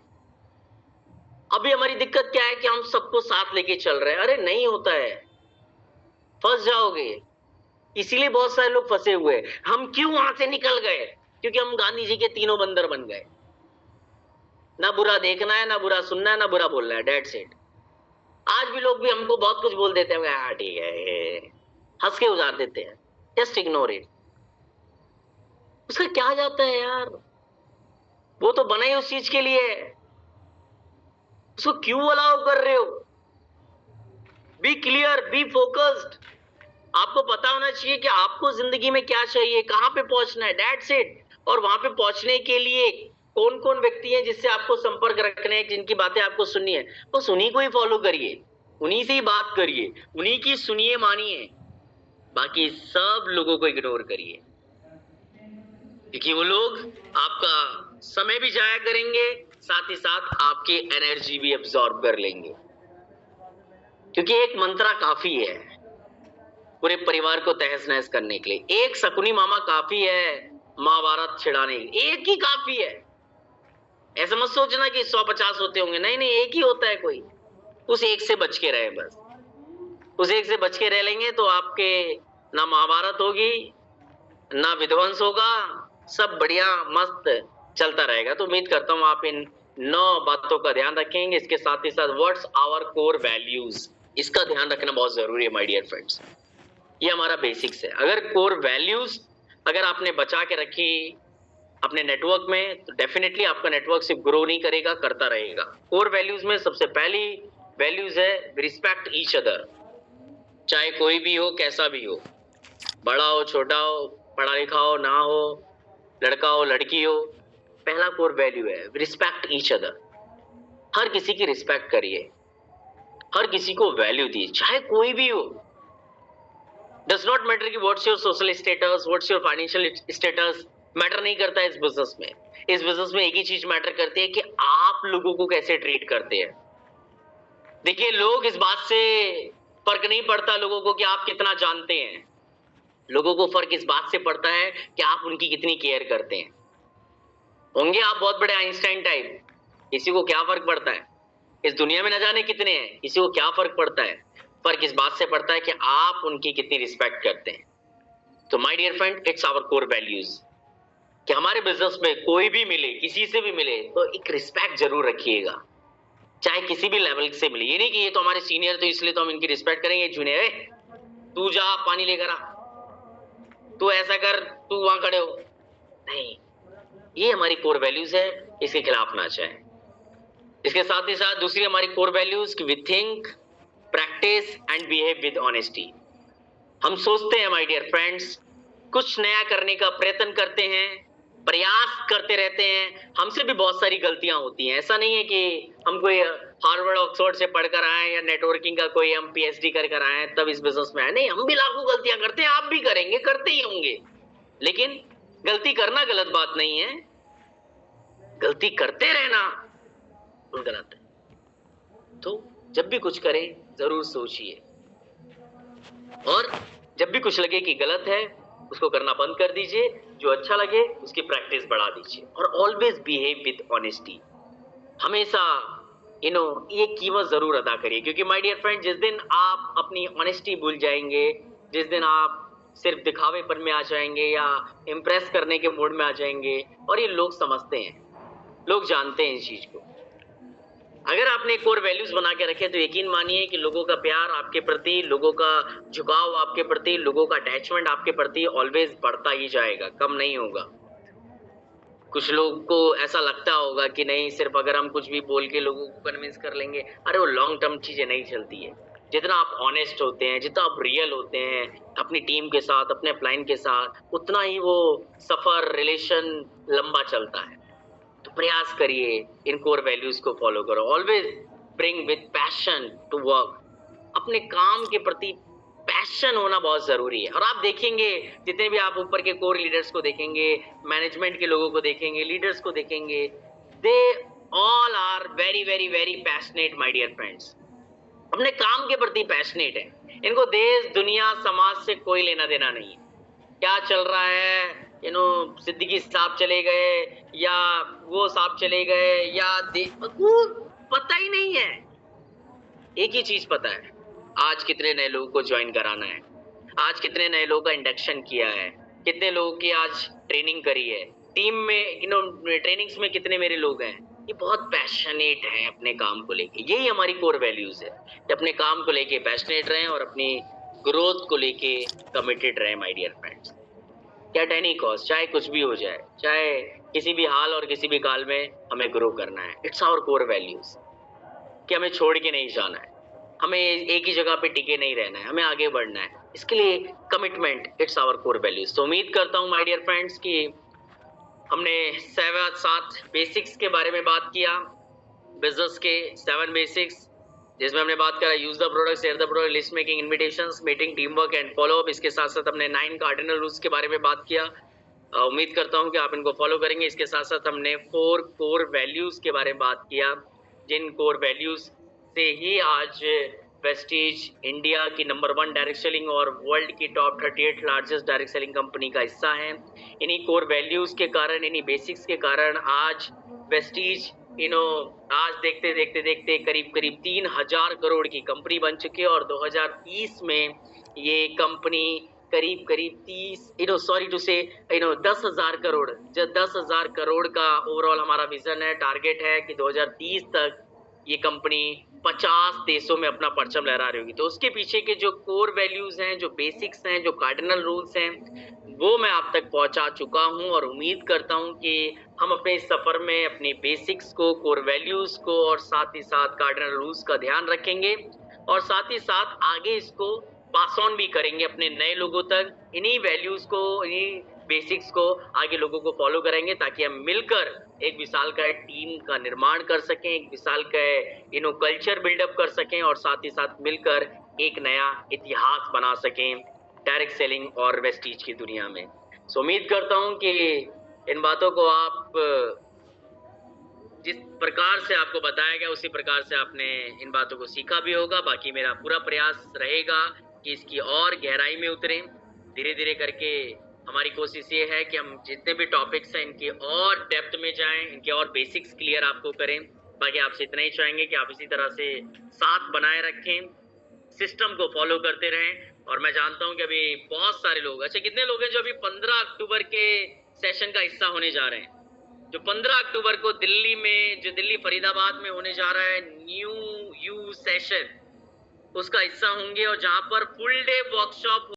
अभी हमारी दिक्कत क्या है कि हम सबको साथ लेके चल रहे हैं। अरे नहीं होता है, फंस जाओगे। इसीलिए बहुत सारे लोग फंसे हुए हैं। हम क्यों वहां से निकल गए? क्योंकि हम गांधी जी के तीनों बंदर बन गए। ना बुरा देखना है, ना बुरा सुनना है, ना बुरा बोलना है। That's it. आज भी लोग भी हमको बहुत कुछ बोल देते हैं, हाँ ठीक है, हंस के उतार देते हैं। Just ignore it. उसका क्या जाता है यार? वो तो बना ही उस चीज के लिए है, उसको क्यों अलाउ कर रहे हो? Be clear, be focused. आपको पता होना चाहिए कि आपको जिंदगी में क्या चाहिए, कहां पे पहुंचना है। That's it. और वहां पे पहुंचने के लिए कौन कौन व्यक्ति हैं जिससे आपको संपर्क रखने हैं, जिनकी बातें आपको सुननी है, बस उन्हीं को ही फॉलो करिए, उन्हीं से ही बात करिए, उन्हीं की सुनिए मानिए। बाकी सब लोगों को इग्नोर करिए, क्योंकि वो लोग आपका समय भी जाया करेंगे, साथ ही साथ आपकी एनर्जी भी एब्जॉर्ब कर लेंगे। क्योंकि एक मंत्रा काफी है पूरे परिवार को तहस नहस करने के लिए। एक शकुनी मामा काफी है महाभारत छिड़ाने के लिए, एक ही काफी है। ऐसा मत सोचना कि 150 होते होंगे, नहीं नहीं, एक ही होता है कोई। उस एक से बच के रहे, बस उस एक से बच के रह लेंगे तो आपके ना महाभारत होगी, ना विध्वंस होगा, सब बढ़िया मस्त चलता रहेगा। तो उम्मीद करता हूं आप इन 9 बातों का ध्यान रखेंगे। इसके साथ ही साथ व्हाट्स आवर कोर वैल्यूज, इसका ध्यान रखना बहुत जरूरी है माय डियर फ्रेंड्स। ये हमारा बेसिक्स है। अगर कोर वैल्यूज अगर आपने बचा के रखी अपने नेटवर्क में, तो डेफिनेटली आपका नेटवर्क सिर्फ ग्रो नहीं करेगा, करता रहेगा। कोर वैल्यूज में सबसे पहली वैल्यूज है रिस्पेक्ट ईच अदर। चाहे कोई भी हो, कैसा भी हो, बड़ा हो, छोटा हो, पढ़ा लिखा हो, ना हो, लड़का हो, लड़की हो, पहला कोर वैल्यू है रिस्पेक्ट ईच अदर। हर किसी की रिस्पेक्ट करिए, हर किसी को वैल्यू दिए, चाहे कोई भी हो। डज नॉट मैटर कि what's your social status, what's your financial status, matter नहीं करता है इस बिजनेस में। इस बिजनेस में एक ही चीज मैटर करती है कि आप लोगों को कैसे ट्रीट करते हैं। देखिए, लोग इस बात से फर्क नहीं पड़ता लोगों को कि आप कितना जानते हैं। लोगों को फर्क इस बात से पड़ता है कि आप उनकी कितनी केयर करते हैं। होंगे आप बहुत बड़े आइंस्टाइन टाइप, किसी को क्या फर्क पड़ता है। इस दुनिया में न जाने कितने हैं, किसी को क्या फर्क पड़ता है। फर्क इस बात से पड़ता है कि आप उनकी कितनी रिस्पेक्ट करते हैं। तो my dear friend, it's our core values कि हमारे बिजनेस में कोई भी मिले, किसी से भी मिले, तो एक रिस्पेक्ट जरूर रखिएगा, चाहे किसी भी लेवल से मिले। ये नहीं कि ये तो हमारे सीनियर, तो इसलिए तो हम इनकी रिस्पेक्ट करेंगे। जूनियर, तू जा पानी लेकर आ, तू ऐसा कर, तू वहां खड़े हो, नहीं। ये हमारी कोर वैल्यूज है, इसके खिलाफ ना जाए। इसके साथ ही साथ दूसरी हमारी कोर वैल्यूज कि we think, practice and behave with honesty. हम सोचते हैं माय डियर फ्रेंड्स, कुछ नया करने का प्रयत्न करते हैं, प्रयास करते रहते हैं। हमसे भी बहुत सारी गलतियां होती हैं। ऐसा नहीं है कि हम कोई हार्वर्ड ऑक्सफोर्ड से पढ़कर आए या नेटवर्किंग का कोई हम पीएचडी कर आए हैं तब इस बिजनेस में आए। नहीं, हम भी लाखों गलतियां करते हैं, आप भी करेंगे, करते ही होंगे। लेकिन गलती करना गलत बात नहीं है, गलती करते रहना गलत है। तो जब भी कुछ करें जरूर सोचिए, और जब भी कुछ लगे कि गलत है उसको करना बंद कर दीजिए, जो अच्छा लगे उसकी प्रैक्टिस बढ़ा दीजिए। और ऑलवेज बिहेव विद ऑनेस्टी, हमेशा ये कीमत जरूर अदा करिए। क्योंकि माय डियर फ्रेंड, जिस दिन आप अपनी ऑनेस्टी भूल जाएंगे, जिस दिन आप सिर्फ दिखावेपन में आ जाएंगे या इम्प्रेस करने के मूड में आ जाएंगे, और ये लोग समझते हैं, लोग जानते हैं इस चीज को। अगर आपने कोर वैल्यूज बना के रखे तो यकीन मानिए कि लोगों का प्यार आपके प्रति, लोगों का झुकाव आपके प्रति, लोगों का अटैचमेंट आपके प्रति ऑलवेज बढ़ता ही जाएगा, कम नहीं होगा। कुछ लोगों को ऐसा लगता होगा कि नहीं, सिर्फ अगर हम कुछ भी बोल के लोगों को कन्विंस कर लेंगे, अरे वो लॉन्ग टर्म चीजें नहीं चलती है। जितना आप ऑनेस्ट होते हैं, जितना आप रियल होते हैं अपनी टीम के साथ, अपने क्लाइंट के साथ, उतना ही वो सफर, रिलेशन लंबा चलता है। तो प्रयास करिए, इन कोर वैल्यूज को फॉलो करो। Always bring with passion to work. अपने काम के प्रति पैशन होना बहुत जरूरी है। और आप देखेंगे, जितने भी आप ऊपर के कोर लीडर्स को देखेंगे, मैनेजमेंट के लोगों को देखेंगे, लीडर्स को देखेंगे, they all are very very very passionate my dear friends. अपने काम के प्रति पैशनेट है। इनको देश, दुनिया, समाज से कोई लेना देना नहीं है। क्या चल रहा है, सिद्दीकी साहब चले गए या वो साहब चले गए या वो पता ही नहीं है। एक ही चीज पता है, आज कितने नए लोगों को ज्वाइन कराना है, आज कितने नए लोगों का इंडक्शन किया है, कितने लोगों की आज ट्रेनिंग करी है, टीम में ट्रेनिंग्स में कितने मेरे लोग हैं। ये बहुत पैशनेट है अपने काम को लेके। यही हमारी कोर वैल्यूज है कि अपने काम को लेके पैशनेट रहें और अपनी ग्रोथ को लेके कमिटेड रहें my dear friends. At any cost, चाहे कुछ भी हो जाए, चाहे किसी भी हाल और किसी भी काल में हमें ग्रो करना है। इट्स आवर कोर वैल्यूज कि हमें छोड़ के नहीं जाना है, हमें एक ही जगह पे टिके नहीं रहना है, हमें आगे बढ़ना है। इसके लिए commitment, it's our core values. तो उम्मीद करता हूँ माय डियर फ्रेंड्स कि हमने 7 बेसिक्स के बारे में बात किया, बिजनेस के 7 बेसिक्स, जिसमें हमने बात करा use the product, share the product, list making, invitations, meeting, team work and follow up. इसके साथ साथ हमने 9 कार्डिनल रूल्स के बारे में बात किया। उम्मीद करता हूं कि आप इनको फॉलो करेंगे। इसके साथ साथ हमने 4 कोर वैल्यूज के बारे में बात किया, जिन कोर वैल्यूज से ही आज वेस्टीज इंडिया की नंबर 1 डायरेक्ट सेलिंग और वर्ल्ड की top 38 largest direct selling company का हिस्सा है। इन्हीं कोर वैल्यूज के कारण, इन्हीं बेसिक्स के कारण आज वेस्टीज आज देखते देखते करीब 3000 करोड़ की कंपनी बन चुकी है। और 2030 में ये कंपनी करीब करीब 30 सॉरी टू से 10,000 करोड़, जो 10,000 करोड़ का ओवरऑल हमारा विजन है, टारगेट है कि 2030 तक ये कंपनी 50 देशों में अपना परचम लहरा रही होगी। तो उसके पीछे के जो कोर वैल्यूज हैं, जो बेसिक्स हैं, जो कार्डिनल रूल्स हैं, वो मैं आप तक पहुंचा चुका हूं और उम्मीद करता हूं कि हम अपने इस सफर में अपने बेसिक्स को, कोर वैल्यूज को और साथ ही साथ कार्डिनल रूल्स का ध्यान रखेंगे और साथ ही साथ आगे इसको पास ऑन भी करेंगे अपने नए लोगों तक। इन्हीं वैल्यूज को, इन्हीं बेसिक्स को आगे लोगों को फॉलो करेंगे ताकि हम मिलकर एक विशाल का टीम का निर्माण कर सकें, एक विशाल का कल्चर बिल्डअप कर सकें और साथ ही साथ मिलकर एक नया इतिहास बना सकें डायरेक्ट सेलिंग और वेस्टीज की दुनिया में। सो उम्मीद करता हूं कि इन बातों को आप जिस प्रकार से आपको बताया गया उसी प्रकार से आपने इन बातों को सीखा भी होगा। बाकी मेरा पूरा प्रयास रहेगा कि इसकी और गहराई में उतरें। धीरे धीरे करके हमारी कोशिश ये है कि हम जितने भी टॉपिक्स हैं इनके और डेप्थ में जाएं, इनके और बेसिक्स क्लियर आपको करें। बाकी आपसे इतना ही चाहेंगे कि आप इसी तरह से साथ बनाए रखें, सिस्टम को फॉलो करते रहें। और मैं जानता हूं कि अभी बहुत सारे लोग, अच्छा कितने लोग हैं जो अभी 15 अक्टूबर के सेशन का हिस्सा होने जा रहे हैं? जो 15 अक्टूबर को दिल्ली में, जो दिल्ली फरीदाबाद में होने जा रहा है न्यू यू सेशन, उसका हिस्सा होंगे और जहां पर फुल डे वर्कशॉप